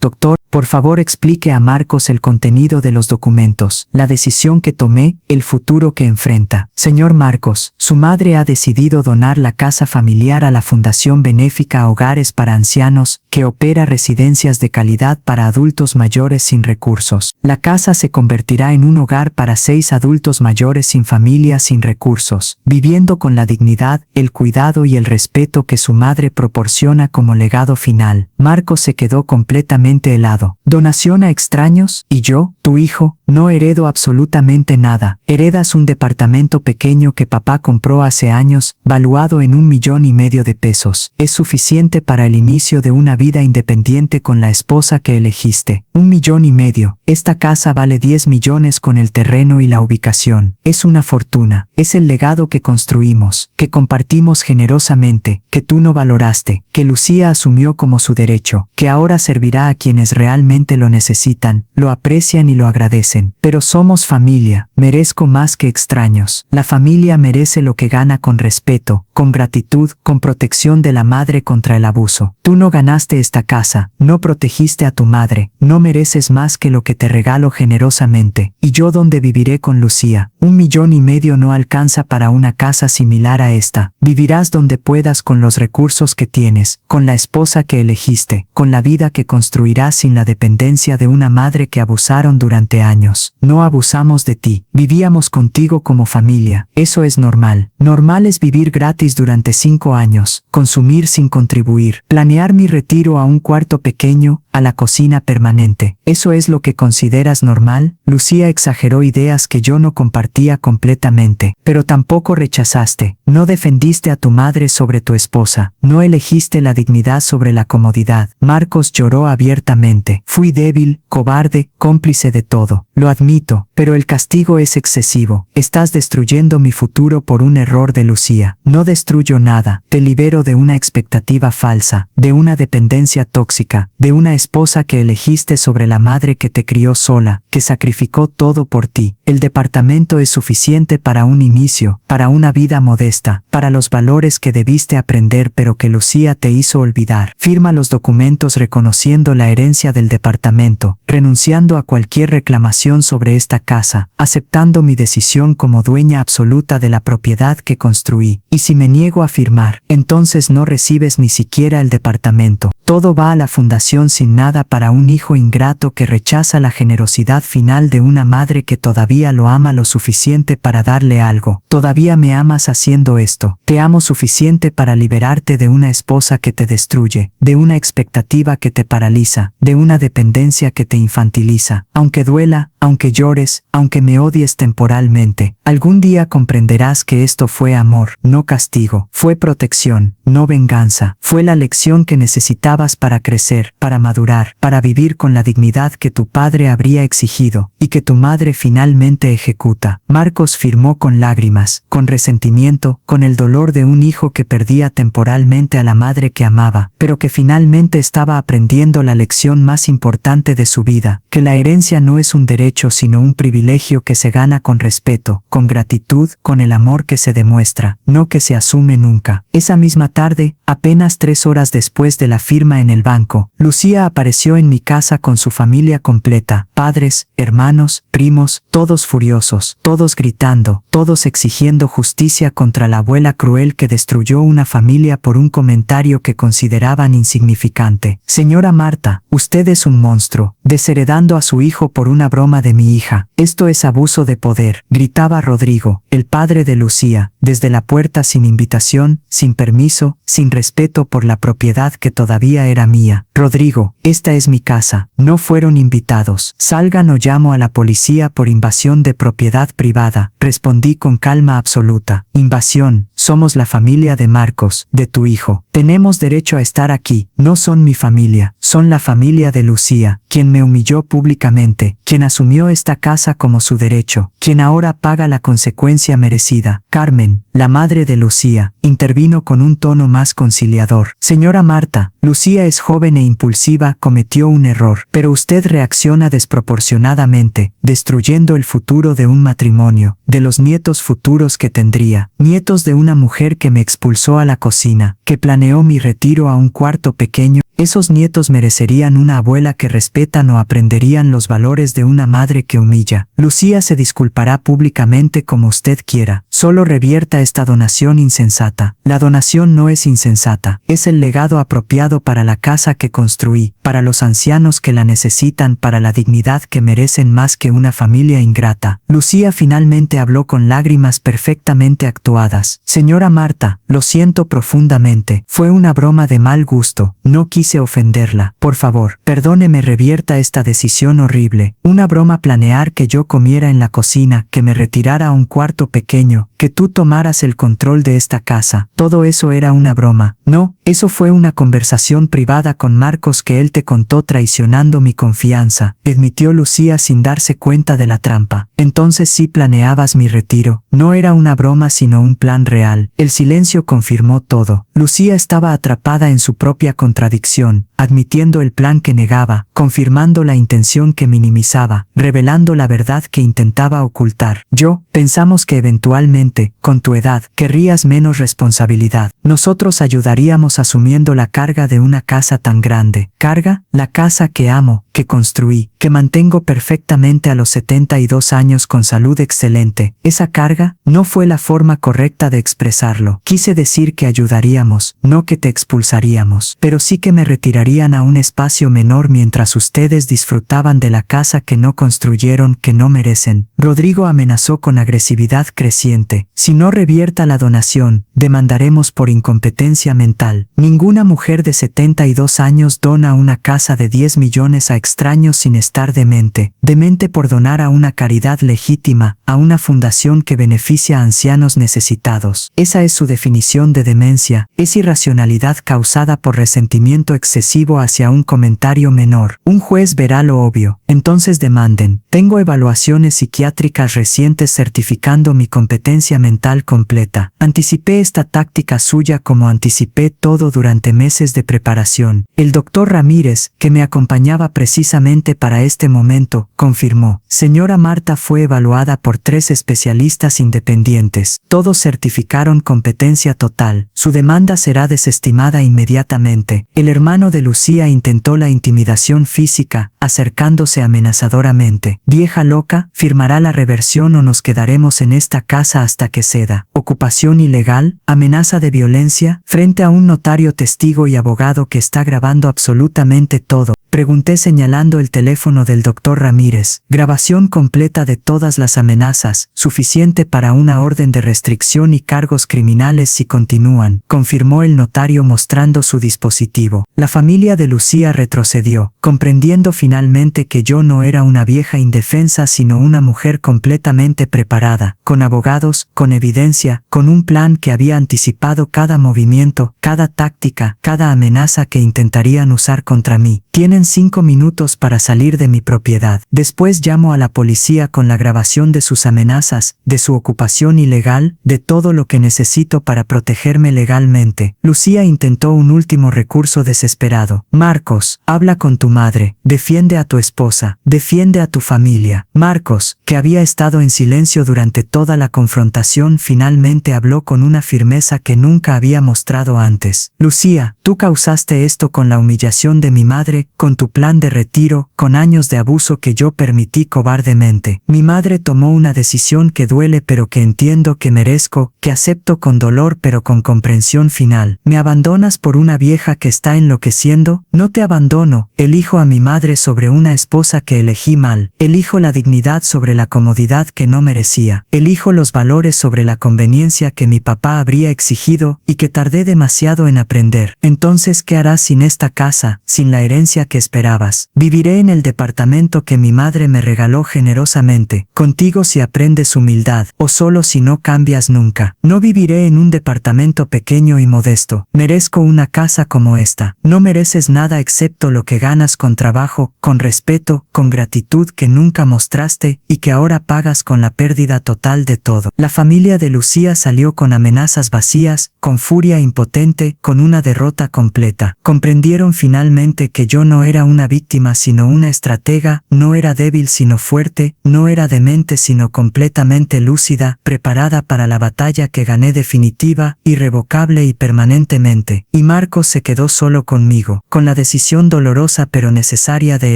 [SPEAKER 2] Doctor, por favor explique a Marcos el contenido de los documentos, la decisión que tomé, el futuro que enfrenta. Señor Marcos, su madre ha decidido donar la casa familiar a la Fundación Benéfica Hogares para Ancianos, que opera residencias de calidad para adultos mayores sin recursos. La casa se convertirá en un hogar para 6 adultos mayores sin familia sin recursos, viviendo con la dignidad, el cuidado y el respeto que su madre proporciona como legado final. Marcos se quedó completamente helado. ¿Donación a extraños? ¿Y yo, tu hijo? No heredo absolutamente nada. Heredas un departamento pequeño que papá compró hace años, valuado en 1,5 millones de pesos. Es suficiente para el inicio de una vida independiente con la esposa que elegiste. 1,5 millones. Esta casa vale 10 millones con el terreno y la ubicación. Es una fortuna. Es el legado que construimos, que compartimos generosamente, que tú no valoraste, que Lucía asumió como su derecho, que ahora servirá a quienes realmente lo necesitan, lo aprecian y lo agradecen. Pero somos familia. Merezco más que extraños. La familia merece lo que gana con respeto, con gratitud, con protección de la madre contra el abuso. Tú no ganaste esta casa, no protegiste a tu madre, no mereces más que lo que te regalo generosamente. ¿Y yo dónde viviré con Lucía? 1,5 millones no alcanza para una casa similar a esta. Vivirás donde puedas con los recursos que tienes, con la esposa que elegiste, con la vida que construirás sin la dependencia de una madre que abusaron durante años. No abusamos de ti, vivíamos contigo como familia. Eso es normal. Normal es vivir gratis durante 5 años, consumir sin contribuir, planear mi retiro a un cuarto pequeño, a la cocina permanente. ¿Eso es lo que consideras normal? Lucía exageró ideas que yo no compartía completamente, pero tampoco rechazaste. No defendiste a tu madre sobre tu esposa, no elegiste la dignidad sobre la comodidad. Marcos lloró abiertamente. Fui débil, cobarde, cómplice de todo. Lo admito, pero el castigo es excesivo. Estás destruyendo mi futuro por un error de Lucía. No destruyo nada. Te libero de una expectativa falsa, de una dependencia tóxica, de una esposa que elegiste sobre la madre que te crió sola, que sacrificó todo por ti. El departamento es suficiente para un inicio, para una vida modesta, para los valores que debiste aprender pero que Lucía te hizo olvidar. Firma los documentos reconociendo la herencia del departamento, renunciando a cualquier reclamación sobre esta casa, aceptando mi decisión como dueña absoluta de la propiedad que construí. Y si me niego a firmar, entonces no recibes ni siquiera el departamento. Todo va a la fundación sin nada para un hijo ingrato que rechaza la generosidad final de una madre que todavía lo ama lo suficiente para darle algo. Todavía me amas haciendo esto. Te amo suficiente para liberarte de una esposa que te destruye, de una expectativa que te paraliza, de una dependencia que te infantiliza. Aunque duela, aunque llores, aunque me odies temporalmente, algún día comprenderás que esto fue amor, no castigo. Fue protección, no venganza. Fue la lección que necesitabas para crecer, para madurar, para vivir con la dignidad que tu padre habría exigido, y que tu madre finalmente ejecuta. Marcos firmó con lágrimas, con resentimiento, con el dolor de un hijo que perdía temporalmente a la madre que amaba, pero que finalmente estaba aprendiendo la lección más importante de su vida, que la herencia no es un derecho sino un privilegio que se gana con respeto, con gratitud, con el amor que se demuestra, no que se asume nunca. Esa misma tarde, apenas 3 horas después de la firma en el banco, Lucía apareció en mi casa con su familia completa, padres, hermanos, primos, todos furiosos, todos gritando, todos exigiendo justicia contra la abuela cruel que destruyó una familia por un comentario que consideraban insignificante. Señora Marta, usted es un monstruo, desheredando a su hijo por una broma de mi hija. Esto es abuso de poder, gritaba Rodrigo, el padre de Lucía, desde la puerta sin invitación, sin permiso, sin respeto por la propiedad que todavía era mía. Rodrigo, esta es mi casa, no fueron invitados. Salgan o llamo a la policía por invasión de propiedad privada, respondí con calma absoluta. Invasión, somos la familia de Marcos, de tu hijo. Tenemos derecho a estar aquí, no son mi familia, son la familia de Lucía, quien me humilló públicamente, quien asumió esta casa como su derecho, quien ahora paga la consecuencia merecida. Carmen, la madre de Lucía, intervino con un tono más conciliador. Señora Marta, Lucía es joven e impulsiva, cometió un error, pero usted reacciona desproporcionadamente, destruyendo el futuro de un matrimonio, de los nietos futuros que tendría, nietos de una mujer que me expulsó a la cocina, que planeó mi retiro a un cuarto pequeño. Esos nietos merecerían una abuela que respetan o aprenderían los valores de una madre que humilla. Lucía se disculpará públicamente como usted quiera. Solo revierta esta donación insensata. La donación no es insensata. Es el legado apropiado para la casa que construí, para los ancianos que la necesitan, para la dignidad que merecen más que una familia ingrata. Lucía finalmente habló con lágrimas perfectamente actuadas. Señora Marta, lo siento profundamente. Fue una broma de mal gusto. No quise ofenderla. Por favor, perdóneme, revierta esta decisión horrible. Una broma, planear que yo comiera en la cocina, que me retirara a un cuarto pequeño, que tú tomaras el control de esta casa. Todo eso era una broma. No, eso fue una conversación privada con Marcos que él te contó traicionando mi confianza, admitió Lucía sin darse cuenta de la trampa. Entonces sí planeabas mi retiro. No era una broma sino un plan real. El silencio confirmó todo. Lucía estaba atrapada en su propia contradicción, admitiendo el plan que negaba, confirmando la intención que minimizaba, revelando la verdad que intentaba ocultar. Pensamos que eventualmente, con tu edad, querrías menos responsabilidad. Nosotros ayudaríamos asumiendo la carga de una casa tan grande. Carga, la casa que amo, que construí, que mantengo perfectamente a los 72 años con salud excelente. Esa carga no fue la forma correcta de expresarlo. Quise decir que ayudaríamos, no que te expulsaríamos, pero sí que me retirarían a un espacio menor mientras ustedes disfrutaban de la casa que no construyeron, que no merecen. Rodrigo amenazó con agresividad creciente. Si no revierta la donación, demandaremos por incompetencia mental. Ninguna mujer de 72 años dona una casa de 10 millones a extraños sin estar demente. Demente por donar a una caridad legítima, a una fundación que beneficia a ancianos necesitados. Esa es su definición de demencia. Es irracionalidad causada por resentimiento excesivo hacia un comentario menor. Un juez verá lo obvio. Entonces demanden. Tengo evaluaciones psiquiátricas recientes certificando mi competencia mental completa. Anticipé esta táctica suya como anticipé todo durante meses de preparación. El doctor Ramírez, que me acompañaba precisamente para este momento, confirmó. Señora Marta fue evaluada por 3 especialistas independientes. Todos certificaron competencia total. Su demanda será desestimada inmediatamente. El hermano de Lucía intentó la intimidación física, acercándose amenazadoramente. Vieja loca, firmará la reversión o nos quedaremos en esta casa hasta que ceda. Ocupación ilegal, amenaza de violencia, frente a un notario, testigo y abogado que está grabando absolutamente todo. Pregunté señalando el teléfono del doctor Ramírez. Grabación completa de todas las amenazas, suficiente para una orden de restricción y cargos criminales si continúan, confirmó el notario mostrando su dispositivo. La familia de Lucía retrocedió, comprendiendo finalmente que yo no era una vieja indefensa sino una mujer completamente preparada, con abogados, con evidencia, con un plan que había anticipado cada movimiento, cada táctica, cada amenaza que intentarían usar contra mí. Tienen 5 minutos para salir de mi propiedad. Después llamo a la policía con la grabación de sus amenazas, de su ocupación ilegal, de todo lo que necesito para protegerme legalmente. Lucía intentó un último recurso desesperado. Marcos, habla con tu madre, defiende a tu esposa, defiende a tu familia. Marcos, que había estado en silencio durante toda la confrontación, finalmente habló con una firmeza que nunca había mostrado antes. inocentes. Lucía, tú causaste esto con la humillación de mi madre, con tu plan de retiro, con años de abuso que yo permití cobardemente. Mi madre tomó una decisión que duele pero que entiendo que merezco, que acepto con dolor pero con comprensión final. ¿Me abandonas por una vieja que está enloqueciendo? No te abandono, elijo a mi madre sobre una esposa que elegí mal, elijo la dignidad sobre la comodidad que no merecía, elijo los valores sobre la conveniencia que mi papá habría exigido y que tardé demasiado en aprender. Entonces, ¿qué harás sin esta casa, sin la herencia que esperabas? Viviré en el departamento que mi madre me regaló generosamente, contigo si aprendes humildad, o solo si no cambias nunca. No viviré en un departamento pequeño y modesto. Merezco una casa como esta. No mereces nada excepto lo que ganas con trabajo, con respeto, con gratitud que nunca mostraste y que ahora pagas con la pérdida total de todo. La familia de Lucía salió con amenazas vacías, con furia impotente, con una derrota completa. Comprendieron finalmente que yo no era una víctima sino una estratega, no era débil sino fuerte, no era demente sino completamente lúcida, preparada para la batalla que gané definitiva, irrevocable y permanentemente. Y Marcos se quedó solo conmigo, con la decisión dolorosa pero necesaria de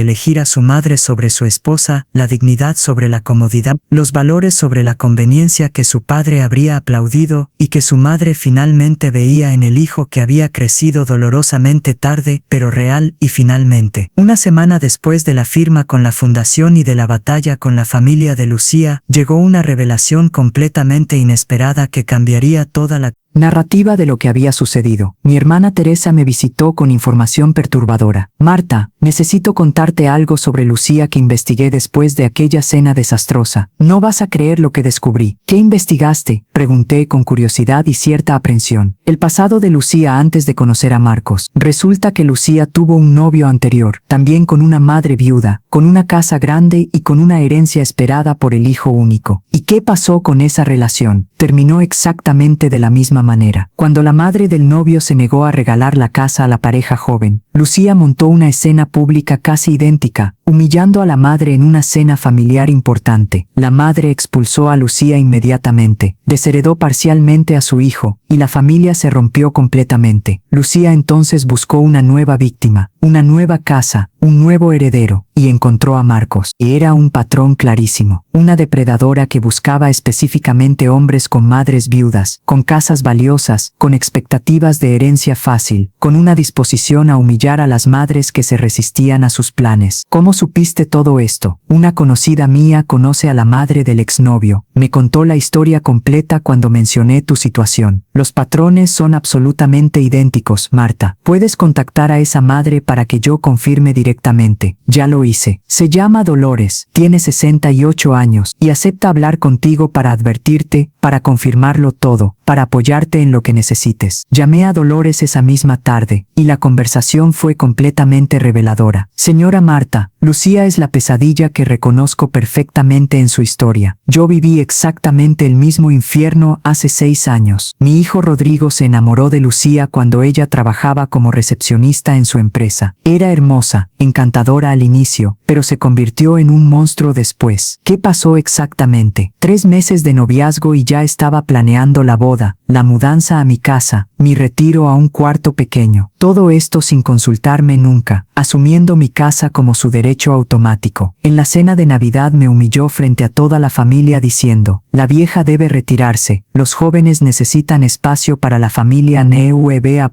[SPEAKER 2] elegir a su madre sobre su esposa, la dignidad sobre la comodidad, los valores sobre la conveniencia que su padre habría aplaudido y que su madre finalmente veía en el hijo que había crecido dolorosamente tarde, pero real y finalmente. Una semana después de la firma con la fundación y de la batalla con la familia de Lucía, llegó una revelación completamente inesperada que cambiaría toda la narrativa de lo que había sucedido. Mi hermana Teresa me visitó con información perturbadora. Marta, necesito contarte algo sobre Lucía que investigué después de aquella cena desastrosa. No vas a creer lo que descubrí. ¿Qué investigaste?, pregunté con curiosidad y cierta aprensión. El pasado de Lucía antes de conocer a Marcos. Resulta que Lucía tuvo un novio anterior, también con una madre viuda, con una casa grande y con una herencia esperada por el hijo único. ¿Y qué pasó con esa relación? Terminó exactamente de la misma manera. Cuando la madre del novio se negó a regalar la casa a la pareja joven, Lucía montó una escena pública casi idéntica, humillando a la madre en una cena familiar importante. La madre expulsó a Lucía inmediatamente, desheredó parcialmente a su hijo, y la familia se rompió completamente. Lucía entonces buscó una nueva víctima, una nueva casa, un nuevo heredero, y encontró a Marcos. Era un patrón clarísimo, una depredadora que buscaba específicamente hombres con madres viudas, con casas valiosas, con expectativas de herencia fácil, con una disposición a humillar a las madres que se resistían a sus planes. ¿Cómo supiste todo esto? Una conocida mía conoce a la madre del exnovio. Me contó la historia completa cuando mencioné tu situación. Los patrones son absolutamente idénticos, Marta. Puedes contactar a esa madre para que yo confirme directamente. Ya lo hice. Se llama Dolores, tiene 68 años y acepta hablar contigo para advertirte, para confirmarlo todo, para apoyarte en lo que necesites. Llamé a Dolores esa misma tarde y la conversación fue completamente reveladora. Señora Marta, Lucía es la pesadilla que reconozco perfectamente en su historia. Yo viví exactamente el mismo infierno hace 6 años. Mi hijo Rodrigo se enamoró de Lucía cuando ella trabajaba como recepcionista en su empresa. Era hermosa, encantadora al inicio, pero se convirtió en un monstruo después. ¿Qué pasó exactamente? 3 meses de noviazgo y ya estaba planeando la boda, la mudanza a mi casa, mi retiro a un cuarto pequeño. Todo esto sin consultarme nunca, asumiendo mi casa como su derecho automático. En la cena de Navidad me humilló frente a toda la familia diciendo, la vieja debe retirarse, los jóvenes necesitan espacio para la familia NEUEBA.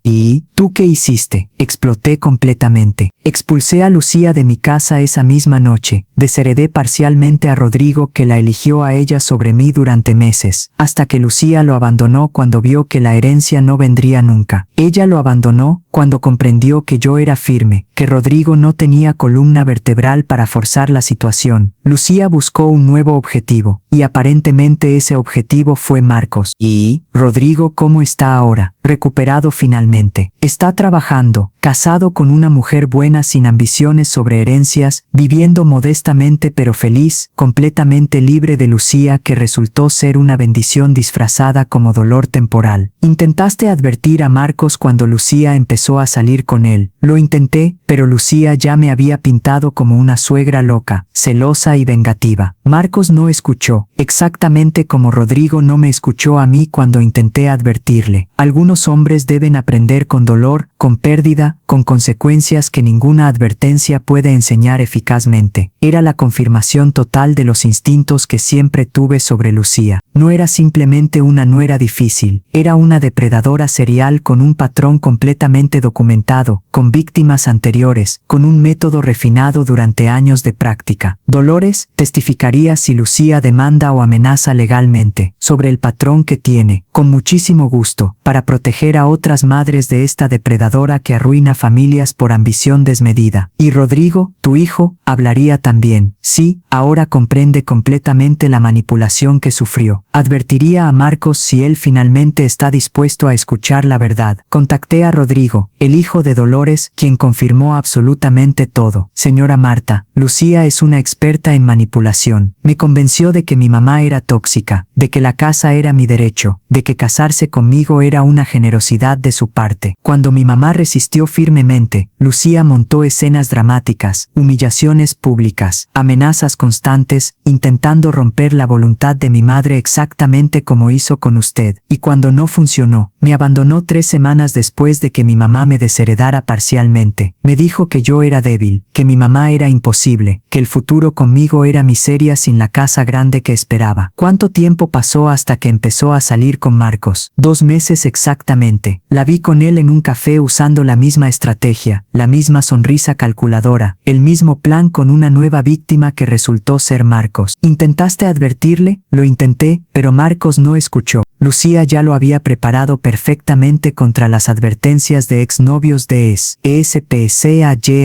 [SPEAKER 2] ¿Y tú qué hiciste? Exploté completamente. Expulsé a Lucía de mi casa esa misma noche, desheredé parcialmente a Rodrigo que la eligió a ella sobre mí durante meses, hasta que Lucía lo abandonó cuando vio que la herencia no vendría nunca. Ella lo abandonó cuando comprendió que yo era firme, que Rodrigo no tenía columna vertebral para forzar la situación. Lucía buscó un nuevo objetivo, y aparentemente ese objetivo fue Marcos. ¿Y Rodrigo cómo está ahora? Recuperado finalmente. Está trabajando, casado con una mujer buena sin ambiciones sobre herencias, viviendo modestamente pero feliz, completamente libre de Lucía que resultó ser una bendición disfrazada como dolor temporal. Intentaste advertir a Marcos cuando Lucía empezó a salir con él. Lo intenté, pero Lucía ya me había pintado como una suegra loca, celosa y vengativa. Marcos no escuchó, exactamente como Rodrigo no me escuchó a mí cuando intenté advertirle. Algunos hombres deben aprender con dolor, con pérdida, con consecuencias que ninguna advertencia puede enseñar eficazmente. Era la confirmación total de los instintos que siempre tuve sobre Lucía. No era simplemente una nuera difícil, era una depredadora serial con un patrón completamente documentado, con víctimas anteriores, con un método refinado durante años de práctica. Dolores testificaría si Lucía demanda o amenaza legalmente sobre el patrón que tiene, con muchísimo gusto, para proteger a otras madres de esta depredadora que arruina familias por ambición desmedida. Y Rodrigo, tu hijo, hablaría también. Sí, ahora comprende completamente la manipulación que sufrió. Advertiría a Marcos si él finalmente está dispuesto a escuchar la verdad. Contacté a Rodrigo, el hijo de Dolores, quien confirmó absolutamente todo. Señora Marta, Lucía es una experta en manipulación. Me convenció de que mi mamá era tóxica, de que la casa era mi derecho, de que casarse conmigo era una generosidad de su parte. Cuando mi mamá resistió firmemente, Lucía montó escenas dramáticas, humillaciones públicas, amenazas constantes, intentando romper la voluntad de mi madre exactamente como hizo con usted. Y cuando no funcionó, me abandonó 3 semanas después de que mi mamá me desheredara parcialmente. Me dijo que yo era débil, que mi mamá era imposible, que el futuro conmigo era miseria sin la casa grande que esperaba. ¿Cuánto tiempo pasó hasta que empezó a salir con Marcos? 2 meses exactamente. La vi con él en un café usando la misma estrategia, la misma sonrisa calculadora, el mismo plan con una nueva víctima que resultó ser Marcos. ¿Intentaste advertirle? Lo intenté, pero Marcos no escuchó. Lucía ya lo había preparado perfectamente contra las advertencias de exnovios de ESPCAYADOS.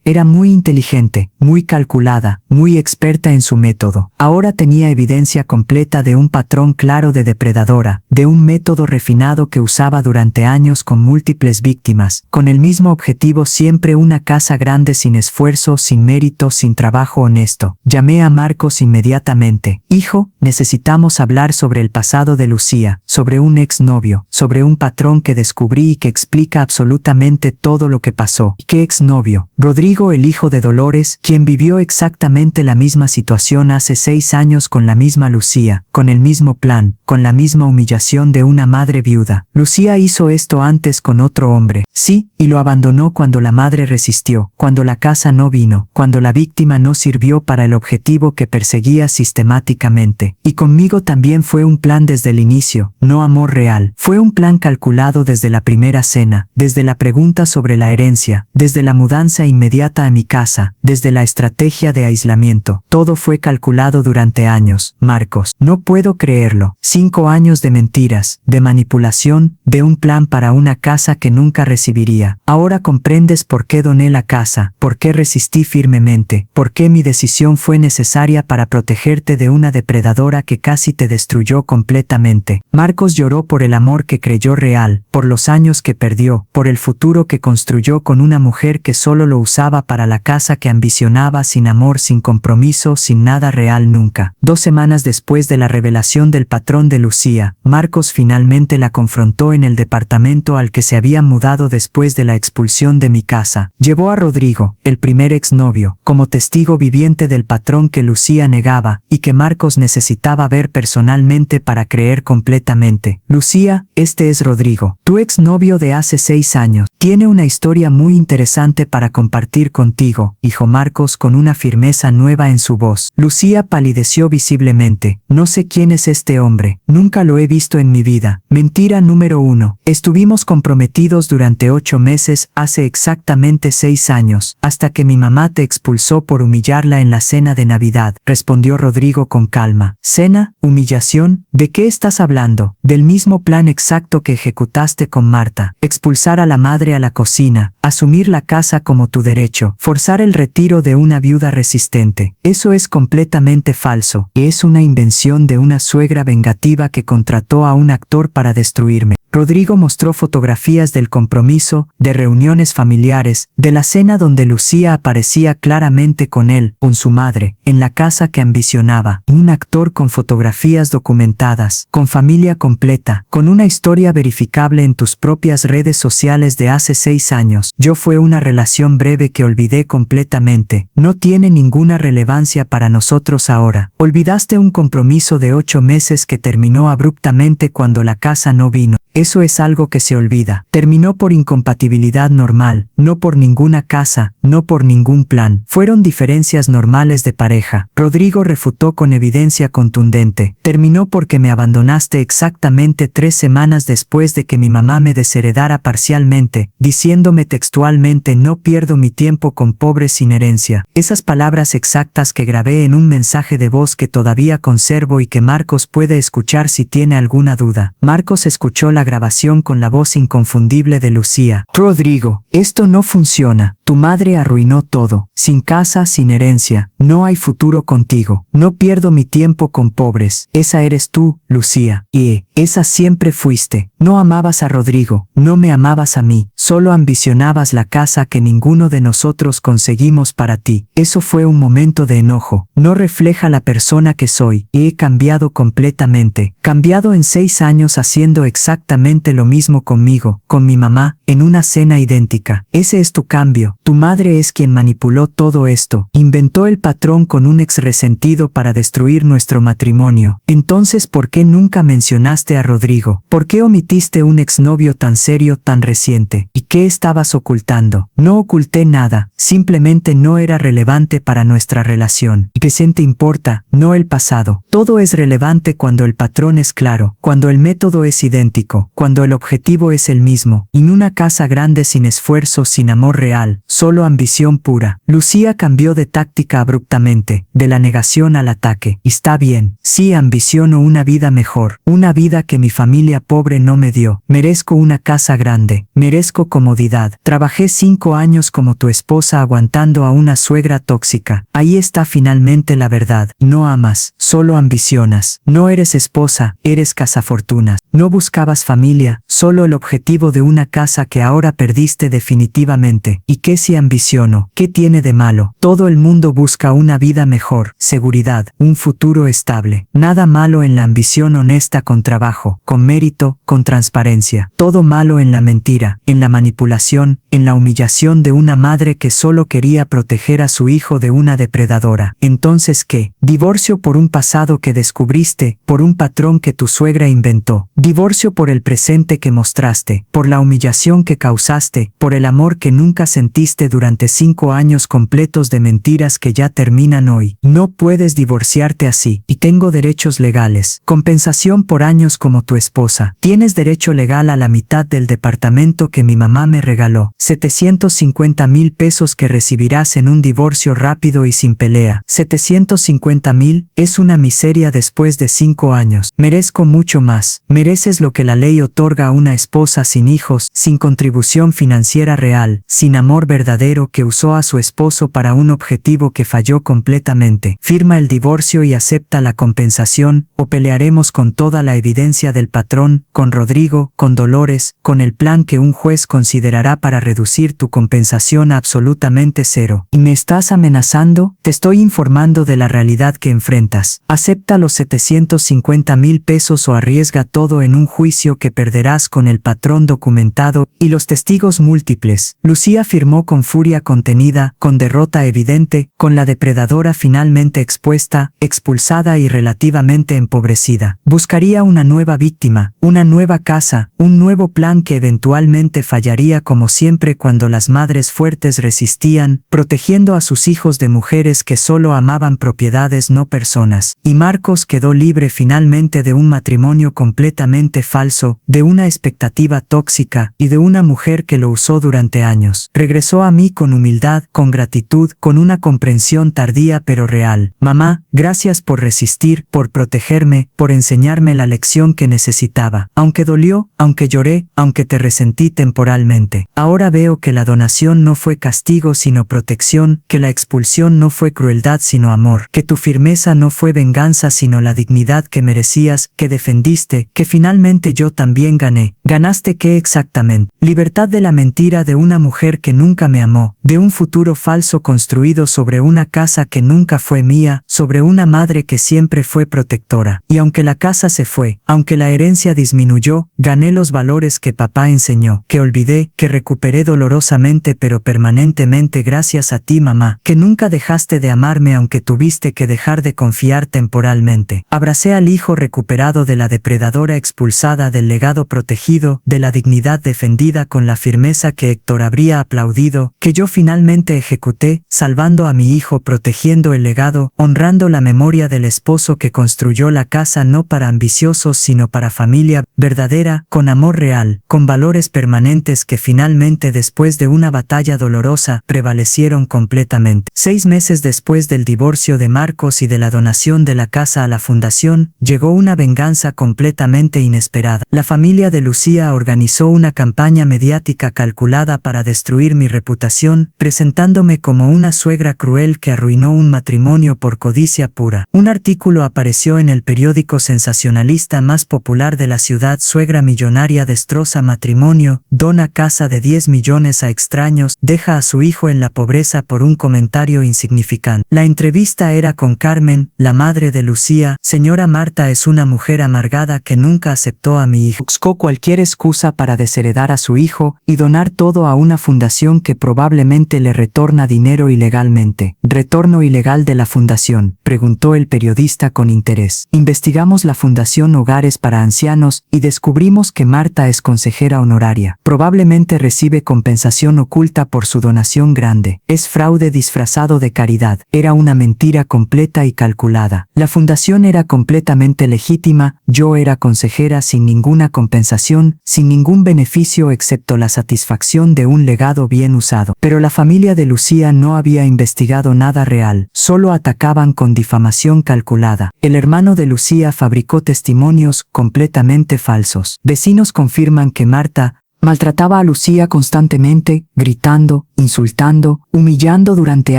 [SPEAKER 2] Era muy inteligente, muy calculada, muy experta en su método. Ahora tenía evidencia completa de un patrón claro de depredadora, de un método refinado que usaba durante años con múltiples víctimas, con el mismo objetivo siempre: una casa grande sin esfuerzo, sin mérito, sin trabajo honesto. Llamé a Marcos inmediatamente. Hijo, necesitamos hablar sobre el pasado de Lucía, sobre un exnovio, sobre un patrón que descubrí y que explica absolutamente todo lo que pasó. ¿Qué exnovio? Rodrigo, el hijo de Dolores, quien vivió exactamente la misma situación hace 6 años con la misma Lucía, con el mismo plan, con la misma humillación de una madre viuda. Lucía hizo esto antes con otro hombre, sí, y lo abandonó cuando la madre resistió, cuando la casa no vino, cuando la víctima no sirvió para el objetivo que perseguía sistemáticamente. Y conmigo también fue un plan desde el inicio, no amor real. Fue un plan calculado desde la primera cena, desde la pregunta sobre la herencia, desde la mudanza inmediata a mi casa, desde la estrategia de aislamiento. Todo fue calculado durante años, Marcos. No puedo creerlo. 5 años de mentiras, de manipulación, de un plan para una casa que nunca recibiría. Ahora comprendes por qué doné la casa, por qué resistí firmemente, por qué mi decisión fue necesaria para protegerte de una depredadora que casi te destruyó completamente. Marcos lloró por el amor que creyó real, por los años que perdió, por el futuro que construyó con una mujer que solo lo usaba para la casa que ambicionaba, sin amor, sin compromiso, sin nada real nunca. 2 semanas después de la revelación del patrón de Lucía, Marcos finalmente la confrontó en el departamento al que se había mudado después de la expulsión de mi casa. Llevó a Rodrigo, el primer exnovio, como testigo viviente del patrón que Lucía negaba y que Marcos necesitaba ver personalmente para creer completamente. Lucía, este es Rodrigo, tu exnovio de hace 6 años. Tiene una historia muy interesante para compartir contigo, dijo Marcos con una firmeza nueva en su voz. Lucía palideció visiblemente. No sé quién es este hombre. Nunca lo he visto en mi vida. Mentira número 1. Estuvimos comprometidos durante 8 meses, hace exactamente 6 años, hasta que mi mamá te expulsó por humillarla en la cena de Navidad, respondió Rodrigo con calma. ¿Cena? ¿Humillación? ¿De qué estás hablando? Del mismo plan exacto que ejecutaste con Marta. Expulsar a la madre a la cocina, asumir la casa como tu derecho, forzar el retiro de una viuda resistente. Eso es completamente falso, y es una invención de una suegra vengativa que contrató a un actor para destruirme. Rodrigo mostró fotografías del compromiso, de reuniones familiares, de la cena donde Lucía aparecía claramente con él, con su madre, en la casa que ambicionaba. Un actor con fotografías documentadas, con familia completa, con una historia verificable en tus propias redes sociales de hace 6 años. Yo fue una relación breve que olvidé completamente. No tiene ninguna relevancia para nosotros ahora. Olvidaste un compromiso de 8 meses que terminó abruptamente cuando la casa no vino. Eso es algo que se olvida. Terminó por incompatibilidad normal, no por ninguna casa, no por ningún plan. Fueron diferencias normales de pareja. Rodrigo refutó con evidencia contundente. Terminó porque me abandonaste exactamente 3 semanas después de que mi mamá me desheredara parcialmente, diciéndome textualmente: no pierdo mi tiempo con pobres sin herencia. Esas palabras exactas que grabé en un mensaje de voz que todavía conservo y que Marcos puede escuchar si tiene alguna duda. Marcos escuchó la grabación con la voz inconfundible de Lucía. Rodrigo, esto no funciona. Tu madre arruinó todo. Sin casa, sin herencia. No hay futuro contigo. No pierdo mi tiempo con pobres. Esa eres tú, Lucía. Y esa siempre fuiste. No amabas a Rodrigo. No me amabas a mí. Solo ambicionabas la casa que ninguno de nosotros conseguimos para ti. Eso fue un momento de enojo. No refleja la persona que soy. He cambiado completamente. Cambiado en 6 años haciendo exactamente lo mismo conmigo, con mi mamá, en una cena idéntica. Ese es tu cambio. Tu madre es quien manipuló todo esto. Inventó el patrón con un ex resentido para destruir nuestro matrimonio. Entonces, ¿por qué nunca mencionaste a Rodrigo? ¿Por qué omitiste un exnovio tan serio, tan reciente? ¿Y qué estabas ocultando? No oculté nada. Simplemente no era relevante para nuestra relación. El presente importa, no el pasado. Todo es relevante cuando el patrón es claro, cuando el método es idéntico, cuando el objetivo es el mismo. En una casa grande sin esfuerzo, sin amor real, solo ambición pura. Lucía cambió de táctica abruptamente, de la negación al ataque. Está bien, sí ambiciono una vida mejor, una vida que mi familia pobre no me dio. Merezco una casa grande, merezco comodidad. Trabajé 5 años como tu esposa aguantando a una suegra tóxica. Ahí está finalmente la verdad. No amas, solo ambicionas. No eres esposa, eres cazafortunas. No buscabas familia, solo el objetivo de una casa que ahora perdiste definitivamente. ¿Y qué si ambiciono? ¿Qué tiene de malo? Todo el mundo busca una vida mejor, seguridad, un futuro estable. Nada malo en la ambición honesta con trabajo, con mérito, con transparencia. Todo malo en la mentira, en la manipulación, en la humillación de una madre que solo quería proteger a su hijo de una depredadora. Entonces, ¿qué? Divorcio por un pasado que descubriste, por un patrón que tu suegra inventó. Divorcio por el presente que mostraste, por la humillación que causaste, por el amor que nunca sentiste durante 5 años completos de mentiras que ya terminan hoy. No puedes divorciarte así. Y tengo derechos legales. Compensación por años como tu esposa. Tienes derecho legal a la mitad del departamento que mi mamá me regaló. 750,000 pesos que recibirás en un divorcio rápido y sin pelea. 750,000 es una miseria después de 5 años. Merezco mucho más. Mereces lo que la ley otorga a una esposa sin hijos, sin contribución financiera real, sin amor verdadero, que usó a su esposo para un objetivo que falló completamente. Firma el divorcio y acepta la compensación, o pelearemos con toda la evidencia del patrón, con Rodrigo, con Dolores, con el plan que un juez considerará para reducir tu compensación a absolutamente cero. ¿Y me estás amenazando? Te estoy informando de la realidad que enfrentas. Acepta los 750,000 pesos o arriesga todo en un juicio que perderás con el patrón documentado y los testigos múltiples. Lucía firmó con furia contenida, con derrota evidente, con la depredadora finalmente expuesta, expulsada y relativamente empobrecida. Buscaría una nueva víctima, una nueva casa, un nuevo plan que eventualmente fallaría como siempre cuando las madres fuertes resistían, protegiendo a sus hijos de mujeres que solo amaban propiedades, no personas. Y Marcos quedó libre finalmente de un matrimonio completamente falso, de una expectativa tóxica y de una mujer que lo usó durante años. Regresó a mí con humildad, con gratitud, con una comprensión tardía pero real. Mamá, gracias por resistir, por protegerme, por enseñarme la lección que necesitaba. Aunque dolió, aunque lloré, aunque te resentí temporalmente. Ahora veo que la donación no fue castigo sino protección, que la expulsión no fue crueldad sino amor, que tu firmeza no fue venganza sino la dignidad que merecías, que defendiste, que finalmente yo también gané. ¿Ganaste qué exactamente? Libertad de la mentira de una mujer que nunca me amó, de un futuro falso construido sobre una casa que nunca fue mía, sobre una madre que siempre fue protectora. Y aunque la casa se fue, aunque la herencia disminuyó, gané los valores que papá enseñó, que olvidé, que recuperé dolorosamente pero permanentemente gracias a ti, mamá, que nunca dejaste de amarme aunque tuviste que dejar de confiar temporalmente. Abracé al hijo recuperado de la depredadora expulsada, del legado protegido, de la dignidad defendida con la firmeza que Héctor habría aplaudido, que yo finalmente ejecuté, salvando a mi hijo, protegiendo el legado, honrando la memoria del esposo que construyó la casa no para ambiciosos sino para familia verdadera, con amor real, con valores permanentes que finalmente después de una batalla dolorosa prevalecieron completamente. 6 meses después del divorcio de Marcos y de la donación de la casa a la fundación, llegó una venganza completamente inesperada. La familia de Lucía organizó una campaña mediática calculada para destruir mi reputación, presentándome como una suegra cruel que arruinó un matrimonio por codicia pura. Un artículo apareció en el periódico sensacionalista más popular de la ciudad: suegra millonaria destroza matrimonio, dona casa de 10 millones a extraños, deja a su hijo en la pobreza por un comentario insignificante. La entrevista era con Carmen, la madre de Lucía. Señora Marta es una mujer amargada que nunca aceptó a mi hijo. Buscó cualquier excusa para desheredar a su hijo y donar todo a una fundación que probablemente le retorna dinero ilegalmente. ¿Retorno ilegal de la fundación?, preguntó el periodista con interés. Investigamos la Fundación Hogares para Ancianos y descubrimos que Marta es consejera honoraria. Probablemente recibe compensación oculta por su donación grande. Es fraude disfrazado de caridad. Era una mentira completa y calculada. La fundación era completamente legítima, yo era consejera sin ninguna compensación, sin ningún beneficio excepto la satisfacción de un legado bien usado. Pero la familia de Lucía no había investigado nada real, solo atacaban con difamación calculada. El hermano de Lucía fabricó testimonios completamente falsos. Vecinos confirman que Marta maltrataba a Lucía constantemente, gritando, insultando, humillando durante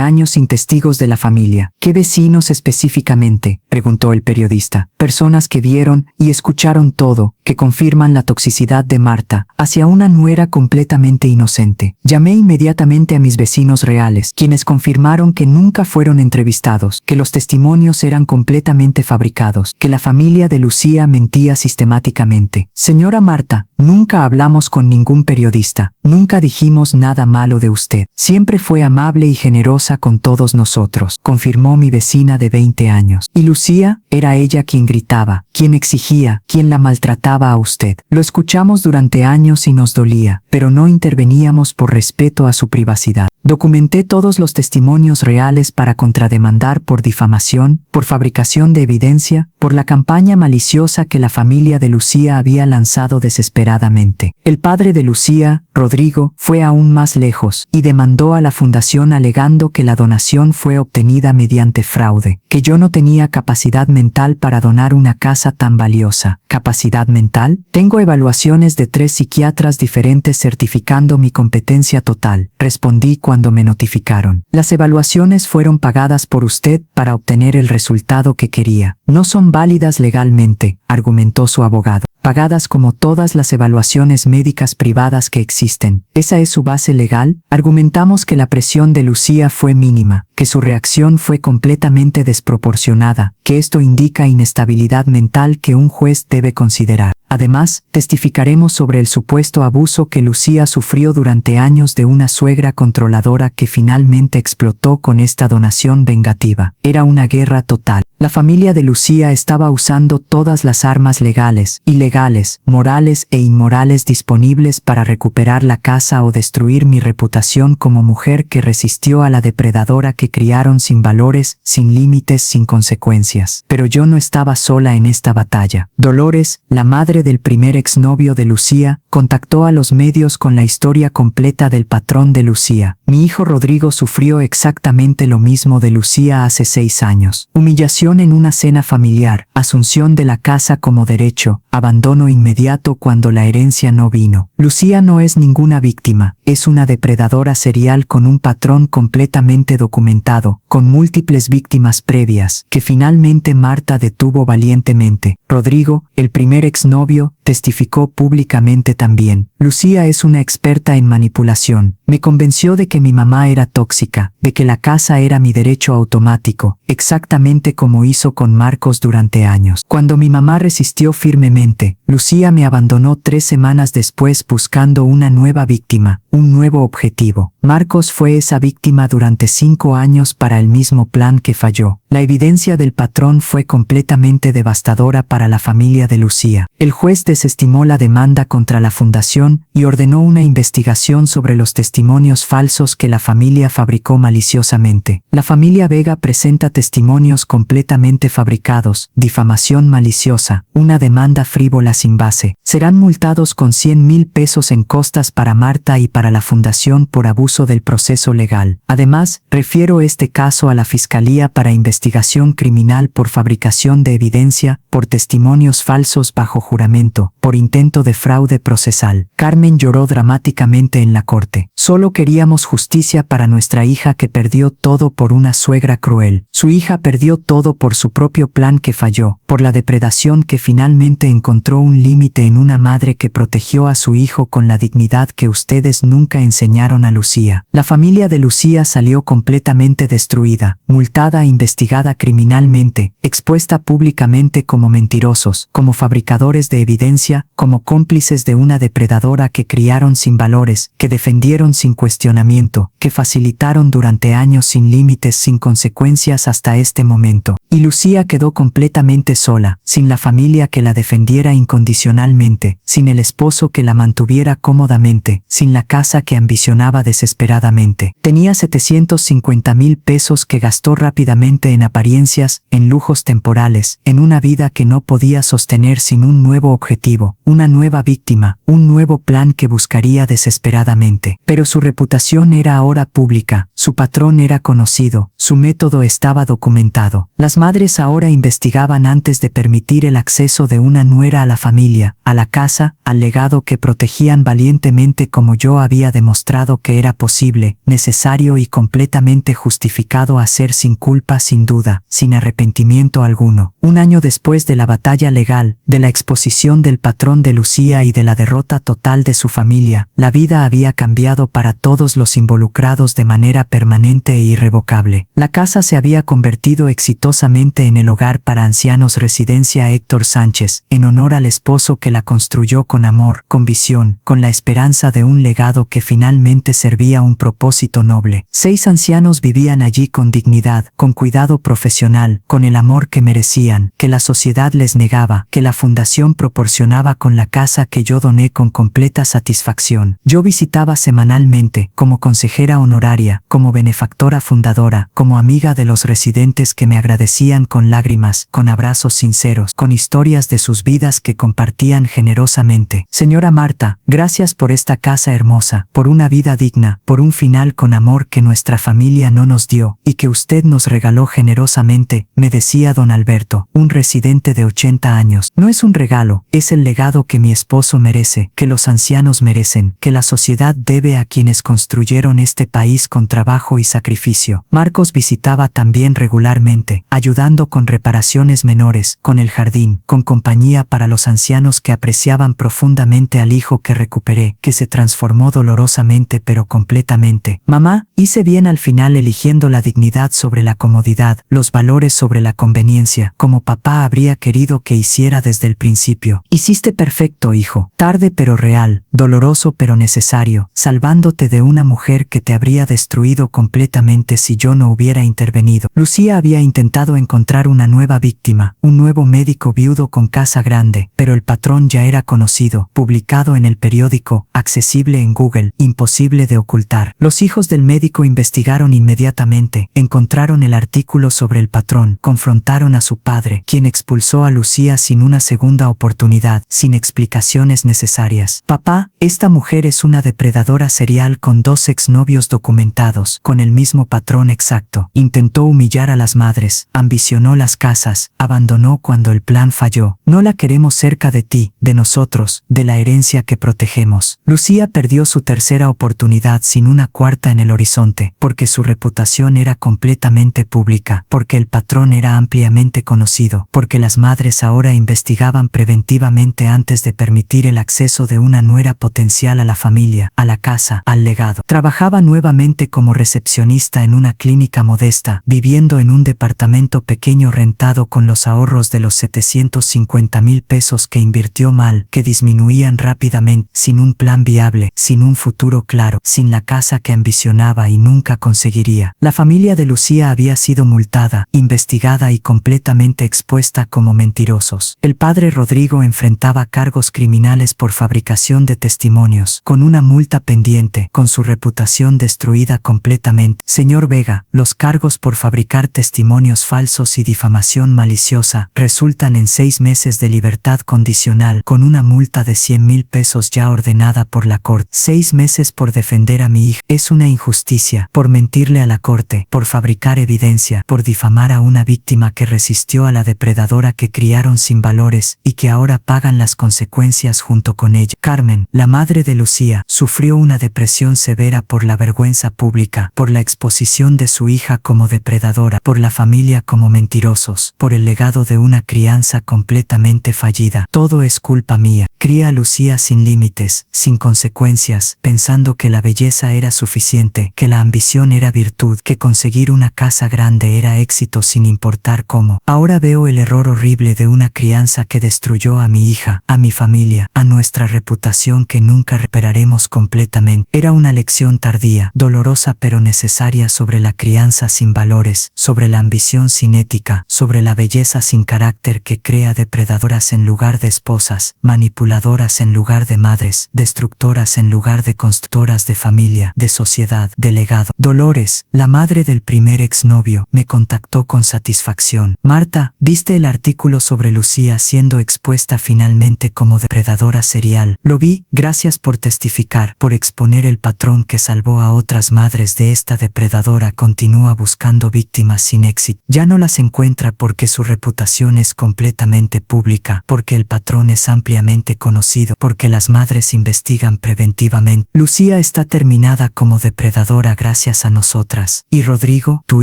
[SPEAKER 2] años sin testigos de la familia. ¿Qué vecinos específicamente?, preguntó el periodista. Personas que vieron y escucharon todo, que confirman la toxicidad de Marta hacia una nuera completamente inocente. Llamé inmediatamente a mis vecinos reales, quienes confirmaron que nunca fueron entrevistados, que los testimonios eran completamente fabricados, que la familia de Lucía mentía sistemáticamente. Señora Marta, nunca hablamos con ningún periodista, nunca dijimos nada malo de usted. Siempre fue amable y generosa con todos nosotros, confirmó mi vecina de 20 años. Y Lucía, era ella quien gritaba, quien exigía, quien la maltrataba a usted. Lo escuchamos durante años y nos dolía, pero no interveníamos por respeto a su privacidad. Documenté todos los testimonios reales para contrademandar por difamación, por fabricación de evidencia, por la campaña maliciosa que la familia de Lucía había lanzado desesperadamente. El padre de Lucía, Rodrigo, fue aún más lejos y demandó a la fundación alegando que la donación fue obtenida mediante fraude, que yo no tenía capacidad mental para donar una casa tan valiosa. ¿Capacidad mental? Tengo evaluaciones de 3 psiquiatras diferentes certificando mi competencia total, respondí cuando me notificaron. Las evaluaciones fueron pagadas por usted para obtener el resultado que quería. No son válidas legalmente, argumentó su abogado. Pagadas como todas las evaluaciones médicas privadas que existen. ¿Esa es su base legal? Argumentamos que la presión de Lucía fue mínima, que su reacción fue completamente desproporcionada, que esto indica inestabilidad mental que un juez debe considerar. Además, testificaremos sobre el supuesto abuso que Lucía sufrió durante años de una suegra controladora que finalmente explotó con esta donación vengativa. Era una guerra total. La familia de Lucía estaba usando todas las armas legales, ilegales, morales e inmorales disponibles para recuperar la casa o destruir mi reputación como mujer que resistió a la depredadora que criaron sin valores, sin límites, sin consecuencias. Pero yo no estaba sola en esta batalla. Dolores, la madre del primer exnovio de Lucía, contactó a los medios con la historia completa del patrón de Lucía. Mi hijo Rodrigo sufrió exactamente lo mismo de Lucía hace 6 años. Humillación en una cena familiar, asunción de la casa como derecho, abandono inmediato cuando la herencia no vino. Lucía no es ninguna víctima, es una depredadora serial con un patrón completamente documentado, con múltiples víctimas previas, que finalmente Marta detuvo valientemente. Rodrigo, el primer exnovio, testificó públicamente también. Lucía es una experta en manipulación. Me convenció de que mi mamá era tóxica, de que la casa era mi derecho automático, exactamente como hizo con Marcos durante años. Cuando mi mamá resistió firmemente, Lucía me abandonó 3 semanas después buscando una nueva víctima, un nuevo objetivo. Marcos fue esa víctima durante 5 años para el mismo plan que falló. La evidencia del patrón fue completamente devastadora para la familia de Lucía. El juez desestimó la demanda contra la fundación y ordenó una investigación sobre los testimonios falsos que la familia fabricó maliciosamente. La familia Vega presenta testimonios completamente fabricados, difamación maliciosa, una demanda frívola sin base. Serán multados con 100,000 pesos en costas para Marta y para la fundación por abuso del proceso legal. Además, refiero este caso a la Fiscalía para investigación criminal por fabricación de evidencia, por testimonios falsos bajo juramento, por intento de fraude procesal. Carmen lloró dramáticamente en la corte. Solo queríamos justicia para nuestra hija que perdió todo por una suegra cruel. Su hija perdió todo por su propio plan que falló, por la depredación que finalmente encontró un límite en una madre que protegió a su hijo con la dignidad que ustedes nunca enseñaron a Lucía. La familia de Lucía salió completamente destruida, multada e investigada criminalmente, expuesta públicamente como mentirosos, como fabricadores de evidencia, como cómplices de una depredadora que criaron sin valores, que defendieron sin cuestionamiento, que facilitaron durante años sin límites, sin consecuencias hasta este momento. Y Lucía quedó completamente sola, sin la familia que la defendiera incondicionalmente, sin el esposo que la mantuviera cómodamente, sin la casa que ambicionaba desesperadamente. Tenía 750,000 pesos que gastó rápidamente en apariencias, en lujos temporales, en una vida que no podía sostener sin un nuevo objetivo, una nueva víctima, un nuevo plan que buscaría desesperadamente. Pero su reputación era ahora pública, su patrón era conocido, su método estaba documentado. Las madres ahora investigaban antes de permitir el acceso de una nuera a la familia, a la casa, al legado que protegían valientemente como yo había demostrado que era posible, necesario y completamente justificado hacer sin culpa, sin duda, sin arrepentimiento alguno. Un año después de la batalla legal, de la exposición del patrón de Lucía y de la derrota total de su familia, la vida había cambiado para todos los involucrados de manera permanente e irrevocable. La casa se había convertido exitosamente en el hogar para ancianos Residencia Héctor Sánchez, en honor al esposo que la construyó con amor, con visión, con la esperanza de un legado que finalmente servía un propósito noble. 6 ancianos vivían allí con dignidad, con cuidado profesional, con el amor que merecían, que la sociedad les negaba, que la fundación proporcionaba con la casa que yo doné con completa satisfacción. Yo visitaba semanalmente, como consejera honoraria, como benefactora fundadora, como amiga de los residentes que me agradecían con lágrimas, con abrazos sinceros, con historias de sus vidas que compartían generosamente. Señora Marta, gracias por esta casa hermosa, por una vida digna, por un final con amor que nuestra familia no nos dio, y que usted nos regaló generosamente, me decía don Alberto, un residente de 80 años. No es un regalo, es el legado que mi esposo merece, que los ancianos merecen, que la sociedad debe a quienes construyeron este país con trabajo y sacrificio. Marcos visitaba también regularmente, ayudando con reparaciones menores, con el jardín, con compañía para los ancianos que apreciaban profundamente al hijo que recuperé, que se transformó dolorosamente pero completamente. Mamá, hice bien al final eligiendo la dignidad sobre la comodidad, los valores sobre la conveniencia, como papá habría querido que hiciera desde el principio. Hiciste perfecto, hijo, tarde pero real, doloroso pero necesario, salvándote de una mujer que te habría destruido completamente si yo no hubiera intervenido. Lucía había intentado encontrar una nueva víctima, un nuevo médico viudo con casa grande, pero el patrón ya era conocido, publicado en el periódico, accesible en Google, imposible de ocultar. Los hijos del médico investigaron inmediatamente, encontraron el artículo sobre el patrón, confrontaron a su padre, quien expulsó a Lucía sin una segunda oportunidad, sin explicaciones necesarias. Papá, esta mujer es una depredadora serial con 2 exnovios documentados, con el mismo patrón exacto. Intentó humillar a las madres, ambicionó las casas, abandonó cuando el plan falló. No la queremos cerca de ti, de nosotros, de la herencia que protegemos. Lucía perdió su tercera oportunidad sin una cuarta en el horizonte, porque su reputación era completamente pública, porque el patrón era ampliamente conocido, porque las madres ahora investigaban preventivamente nuevamente antes de permitir el acceso de una nuera potencial a la familia, a la casa, al legado. Trabajaba nuevamente como recepcionista en una clínica modesta, viviendo en un departamento pequeño rentado con los ahorros de los 750,000 pesos que invirtió mal, que disminuían rápidamente, sin un plan viable, sin un futuro claro, sin la casa que ambicionaba y nunca conseguiría. La familia de Lucía había sido multada, investigada y completamente expuesta como mentirosos. El padre Rodrigo enfrentaba cargos criminales por fabricación de testimonios, con una multa pendiente, con su reputación destruida completamente. Señor Vega, los cargos por fabricar testimonios falsos y difamación maliciosa resultan en 6 meses de libertad condicional, con una multa de 100,000 pesos ya ordenada por la corte. 6 meses por defender a mi hija. Es una injusticia, por mentirle a la corte, por fabricar evidencia, por difamar a una víctima que resistió a la depredadora que criaron sin valores y que ahora pagan las consecuencias junto con ella. Carmen, la madre de Lucía, sufrió una depresión severa por la vergüenza pública, por la exposición de su hija como depredadora, por la familia como mentirosos, por el legado de una crianza completamente fallida. Todo es culpa mía. Cría a Lucía sin límites, sin consecuencias, pensando que la belleza era suficiente, que la ambición era virtud, que conseguir una casa grande era éxito sin importar cómo. Ahora veo el error horrible de una crianza que destruyó a mi hija, a mi familia, a nuestra reputación que nunca repararemos completamente. Era una lección tardía, dolorosa pero necesaria sobre la crianza sin valores, sobre la ambición sin ética, sobre la belleza sin carácter que crea depredadoras en lugar de esposas, manipuladoras en lugar de madres, destructoras en lugar de constructoras de familia, de sociedad, de legado. Dolores, la madre del primer exnovio, me contactó con satisfacción. Marta, ¿viste el artículo sobre Lucía siendo expuesta finalmente como depredadora serial? Lo vi, gracias por testificar, por exponer el patrón que salvó a otras madres de esta depredadora. Continúa buscando víctimas sin éxito. Ya no las encuentra porque su reputación es completamente pública, porque el patrón es ampliamente conocido, porque las madres investigan preventivamente. Lucía está terminada como depredadora gracias a nosotras. Y Rodrigo, tu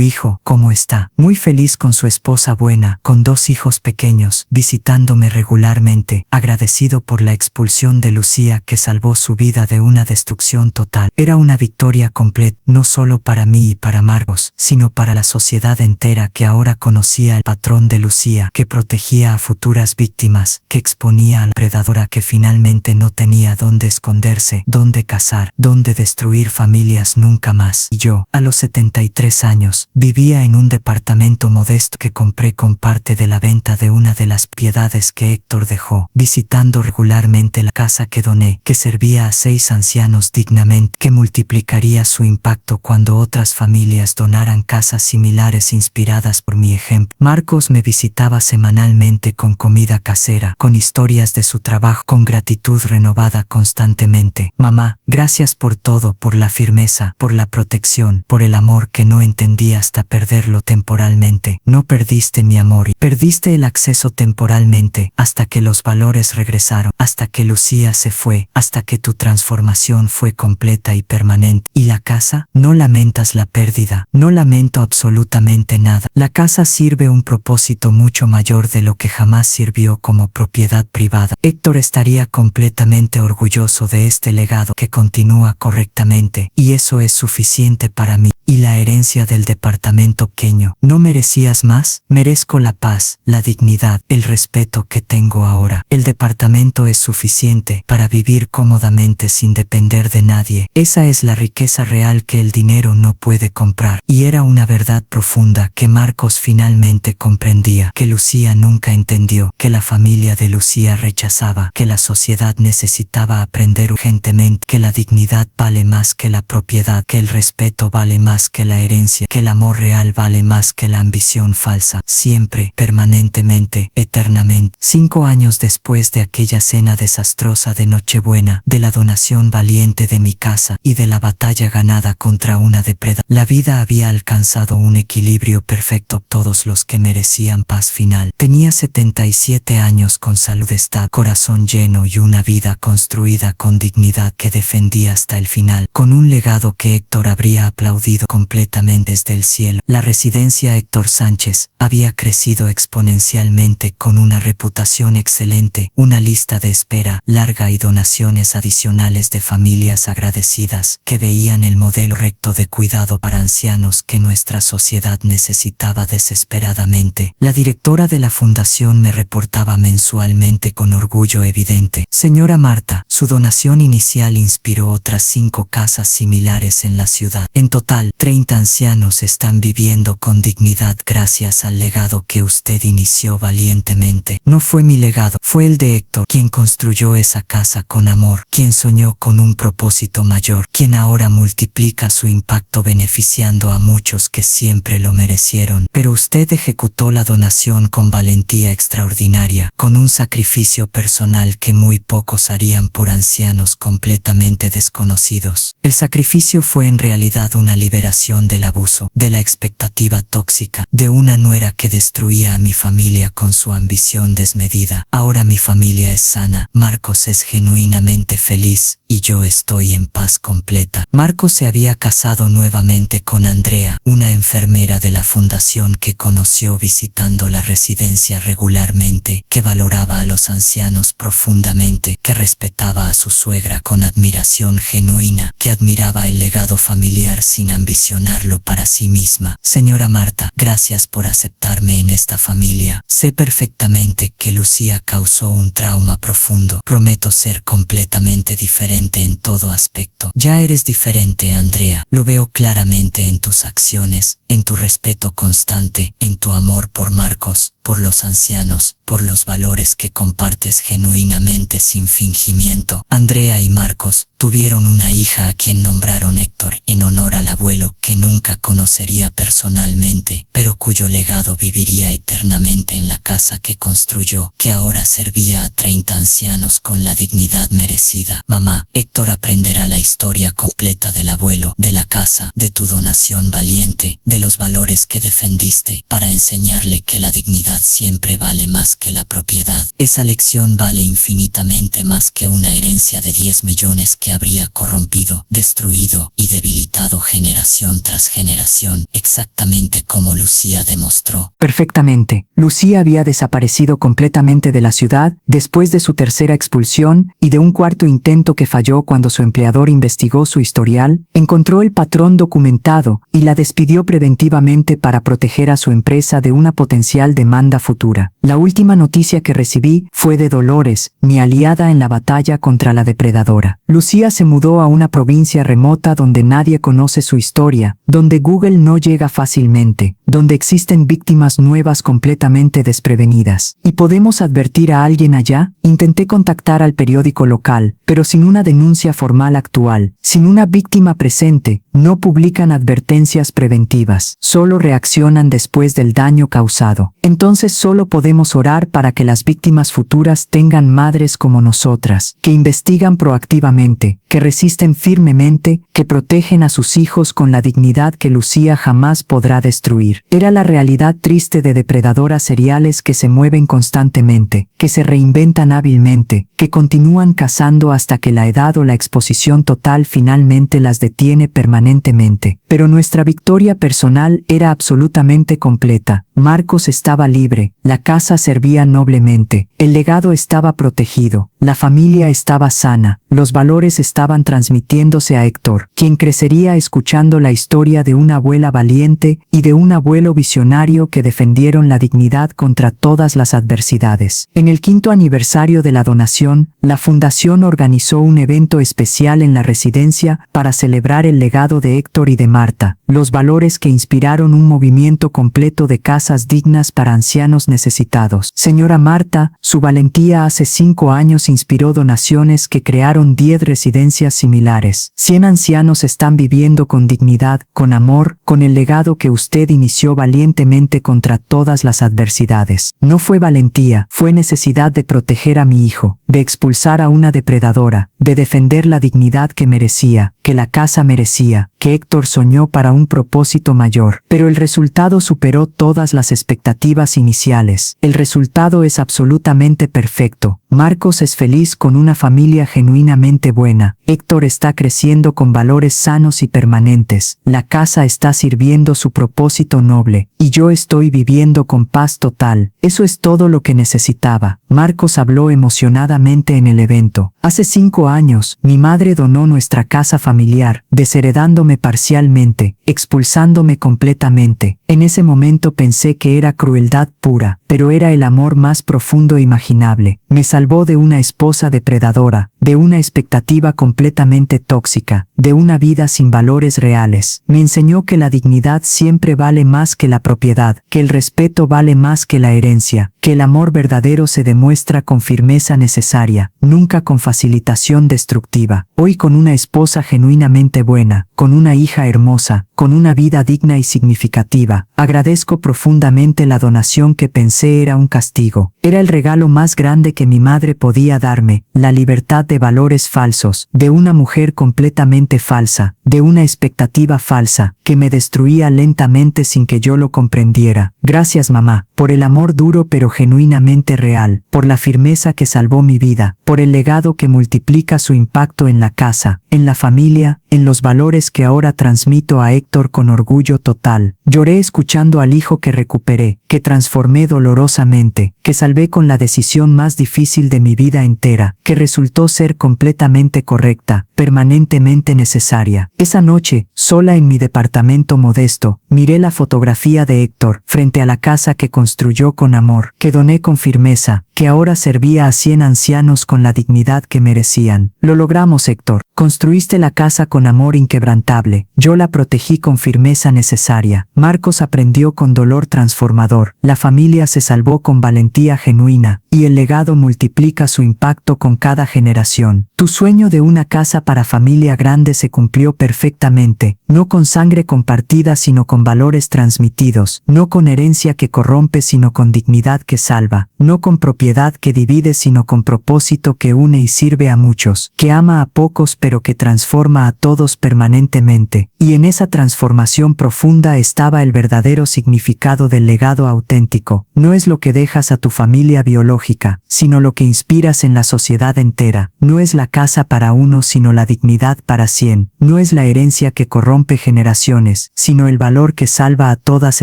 [SPEAKER 2] hijo, ¿cómo está? Muy feliz con su esposa buena, con 2 hijos pequeños, visitándome regularmente, agradecido por la expulsión de Lucía que salvó su vida de una destrucción total. Era una victoria completa, no solo para mí y para Marcos, sino para la sociedad entera que ahora conocía el patrón de Lucía, que protegía a futuras víctimas, que exponía a la predadora que finalmente no tenía dónde esconderse, dónde cazar, dónde destruir familias nunca más. Y yo, a los 73 años, vivía en un departamento modesto que compré con parte de la venta de una de las propiedades que Héctor dejó, visitando regularmente la casa que doné, que servía a 6 ancianos dignamente, que multiplicaría su impacto cuando otras familias donaran casas similares inspiradas por mi ejemplo. Marcos me visitaba semanalmente con comida casera, con historias de su trabajo, con gratitud renovada constantemente. Mamá, gracias por todo, por la firmeza, por la protección, por el amor que no entendí hasta perderlo temporalmente. No perdiste mi amor y perdiste el acceso temporalmente, hasta que los valores regresaron, hasta que Lucía se fue, hasta que tu transformación fue completa y permanente. ¿Y la casa? No lamentas la pérdida, no lamento absolutamente nada. La casa sirve un propósito mucho mayor de lo que jamás sirvió como propiedad privada. Héctor estaría completamente orgulloso de este legado que continúa correctamente, y eso es suficiente para mí. Y la herencia del departamento pequeño. ¿No merecías más? Merezco la paz, la dignidad, el respeto que tengo ahora. El departamento es suficiente para vivir cómodamente sin depender de nadie. Esa es la riqueza real que el dinero no puede comprar. Y era una verdad profunda que Marcos finalmente comprendía, que Lucía nunca entendió, que la familia de Lucía rechazaba, que la sociedad necesitaba aprender urgentemente, que la dignidad vale más que la propiedad, que el respeto vale más que la herencia, que el amor real vale más que la ambición falsa, siempre, permanentemente, eternamente. 5 años después de aquella cena desastrosa de Nochebuena, de la donación valiente de mi casa y de la batalla ganada contra una depredadora, la vida había alcanzado un equilibrio perfecto. Todos los que merecían paz final. Tenía 77 años con salud estable, corazón lleno y una vida construida con dignidad que defendía hasta el final, con un legado que Héctor habría aplaudido completamente desde el cielo. La residencia Héctor Sánchez había crecido exponencialmente con una reputación excelente excelente, una lista de espera larga y donaciones adicionales de familias agradecidas que veían el modelo recto de cuidado para ancianos que nuestra sociedad necesitaba desesperadamente. La directora de la fundación me reportaba mensualmente con orgullo evidente: señora Marta, su donación inicial inspiró otras 5 casas similares en la ciudad. En total, 30 ancianos están viviendo con dignidad gracias al legado que usted inició valientemente. No fue mi legado, fue el de Héctor, quien construyó esa casa con amor, quien soñó con un propósito mayor, quien ahora multiplica su impacto beneficiando a muchos que siempre lo merecieron. Pero usted ejecutó la donación con valentía extraordinaria, con un sacrificio personal que muy pocos harían por ancianos completamente desconocidos. El sacrificio fue en realidad una liberación del abuso, de la expectativa tóxica, de una nuera que destruía a mi familia con su ambición desmedida. Ahora mi familia es sana, Marcos es genuinamente feliz y yo estoy en paz completa. Marcos se había casado nuevamente con Andrea, una enfermera de la fundación que conoció visitando la residencia regularmente, que valoraba a los ancianos profundamente, que respetaba a su suegra con admiración genuina, que admiraba el legado familiar sin ambicionarlo para sí misma. Señora Marta, gracias por aceptarme en esta familia. Sé perfectamente que Lucía causó un trauma profundo. Prometo ser completamente diferente en todo aspecto. Ya eres diferente, Andrea. Lo veo claramente en tus acciones, en tu respeto constante, en tu amor por Marcos, por los ancianos, por los valores que compartes genuinamente sin fingimiento. Andrea y Marcos tuvieron una hija a quien nombraron Héctor en honor al abuelo que nunca conocería personalmente, pero cuyo legado viviría eternamente en la casa que construyó, que ahora servía a 30 ancianos con la dignidad merecida. Mamá, Héctor aprenderá la historia completa del abuelo, de la casa, de tu donación valiente, de los valores que defendiste, para enseñarle que la dignidad siempre vale más que la propiedad. Esa lección vale infinitamente más que una herencia de 10 millones que habría corrompido, destruido y debilitado generación tras generación, exactamente como Lucía demostró.
[SPEAKER 3] Perfectamente. Lucía había desaparecido completamente de la ciudad después de su tercera expulsión y de un cuarto intento que falló cuando su empleador investigó su historial, encontró el patrón documentado y la despidió preventivamente para proteger a su empresa de una potencial demanda futura. La última noticia que recibí fue de Dolores, mi aliada en la batalla contra la depredadora. Lucía se mudó a una provincia remota donde nadie conoce su historia, donde Google no llega fácilmente, donde existen víctimas nuevas completamente desprevenidas. ¿Y podemos advertir a alguien allá? Intenté contactar al periódico local, pero sin una denuncia formal actual, sin una víctima presente, no publican advertencias preventivas, solo reaccionan después del daño causado. Entonces solo podemos orar para que las víctimas futuras tengan madres como nosotras, que investigan proactivamente, que resisten firmemente, que protegen a sus hijos con la dignidad que Lucía jamás podrá destruir. Era la realidad triste de depredadoras seriales que se mueven constantemente, que se reinventan hábilmente, que continúan cazando hasta que la edad o la exposición total finalmente las detiene permanentemente. Pero nuestra victoria personal era absolutamente completa. Marcos estaba libre, la casa servía noblemente, el legado estaba protegido, la familia estaba sana, los valores estaban transmitiéndose a Héctor, quien crecería escuchando la historia de una abuela valiente y de un abuelo visionario que defendieron la dignidad contra todas las adversidades. En el 5º aniversario de la donación, la fundación organizó un evento especial en la residencia para celebrar el legado de Héctor y de Marta, los valores que inspiraron un movimiento completo de casas dignas para ancianos necesitados. Señora Marta, su valentía hace 5 años inspiró donaciones que crearon 10 residencias similares. 100 ancianos están viviendo con dignidad, con amor, con el legado que usted inició valientemente contra todas las adversidades. No fue valentía, fue necesidad de proteger a mi hijo, de expulsar a una depredadora, de defender la dignidad que merecía, que la casa merecía, que Héctor soñó para un propósito mayor. Pero el resultado superó todas las expectativas iniciales. El resultado es absolutamente perfecto. Marcos es feliz con una familia genuinamente buena. Héctor está creciendo con valores sanos y permanentes. La casa está sirviendo su propósito noble. Y yo estoy viviendo con paz total. Eso es todo lo que necesitaba. Marcos habló emocionadamente en el evento. Hace 5 años, mi madre donó nuestra casa familiar, desheredándome parcialmente, expulsándome completamente. En ese momento pensé que era crueldad pura, pero era el amor más profundo imaginable. Me salvó de una esposa depredadora, de una expectativa completamente tóxica, de una vida sin valores reales. Me enseñó que la dignidad siempre vale más que la propiedad, que el respeto vale más que la herencia, que el amor verdadero se demuestra con firmeza necesaria, nunca con facilitación destructiva. Hoy con una esposa genuinamente buena, con una hija hermosa, con una vida digna y significativa, agradezco profundamente la donación que pensé era un castigo. Era el regalo más grande que mi madre podía darme, la libertad de valores falsos, de una mujer completamente falsa, de una expectativa falsa, que me destruía lentamente sin que yo lo comprendiera. Gracias, mamá, por el amor duro pero genuinamente real, por la firmeza que salvó mi vida, por el legado que multiplica su impacto en la casa, en la familia, en los valores que ahora transmito a Héctor con orgullo total. Lloré escuchando al hijo que recuperé, que transformé dolorosamente, que salvé con la decisión más difícil de mi vida entera, que resultó ser completamente correcta, permanentemente necesaria. Esa noche, sola en mi departamento modesto, miré la fotografía de Héctor, frente a la casa que construyó con amor, que doné con firmeza, que ahora servía a 100 ancianos con la dignidad que merecían. Lo logramos, Héctor. Construiste la casa con amor inquebrantable. Yo la protegí con firmeza necesaria. Marcos aprendió con dolor transformador. La familia se salvó con valentía genuina. Y el legado multiplica su impacto con cada generación. Tu sueño de una casa para familia grande se cumplió perfectamente. No con sangre compartida, sino con valores transmitidos. No con herencia que corrompe, sino con dignidad que salva. No con propiedad que divide, sino con propósito que une y sirve a muchos. Que ama a pocos pero que transforma a todos permanentemente. Y en esa transformación profunda estaba el verdadero significado del legado auténtico. No es lo que dejas a tu familia biológica, sino lo que inspiras en la sociedad entera. No es la casa para uno, sino la dignidad para 100. No es la herencia que corrompe generaciones, sino el valor que salva a todas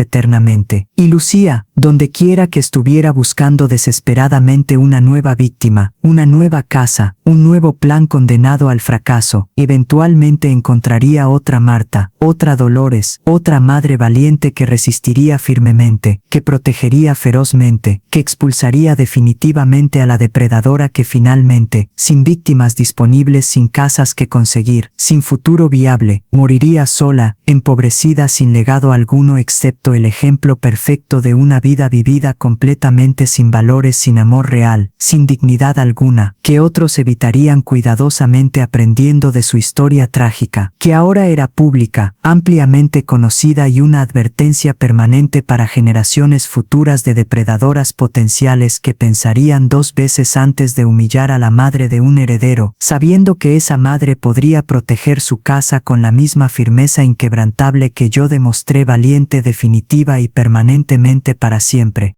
[SPEAKER 3] eternamente. Y Lucía, donde quiera que estuviera buscando desesperadamente una nueva víctima, una nueva casa, un nuevo plan condenado al fracaso, eventualmente encontraría otra Marta, otra Dolores, otra madre valiente que resistiría firmemente, que protegería ferozmente, que expulsaría definitivamente a la depredadora que finalmente, sin víctimas disponibles, sin casas que conseguir, sin futuro viable, moriría sola, empobrecida sin legado alguno excepto el ejemplo perfecto de una vida vivida completamente sin valores, sin amor real, sin dignidad alguna, que otros evitarían cuidadosamente aprendiendo de su historia trágica, que ahora era pública, ampliamente conocida y una advertencia permanente para generaciones futuras de depredadoras potenciales que pensarían 2 veces antes de humillar a la madre de un heredero, sabiendo que esa madre podría proteger su casa con la misma firmeza inquebrantable que yo demostré, valiente, definitiva y permanentemente para siempre.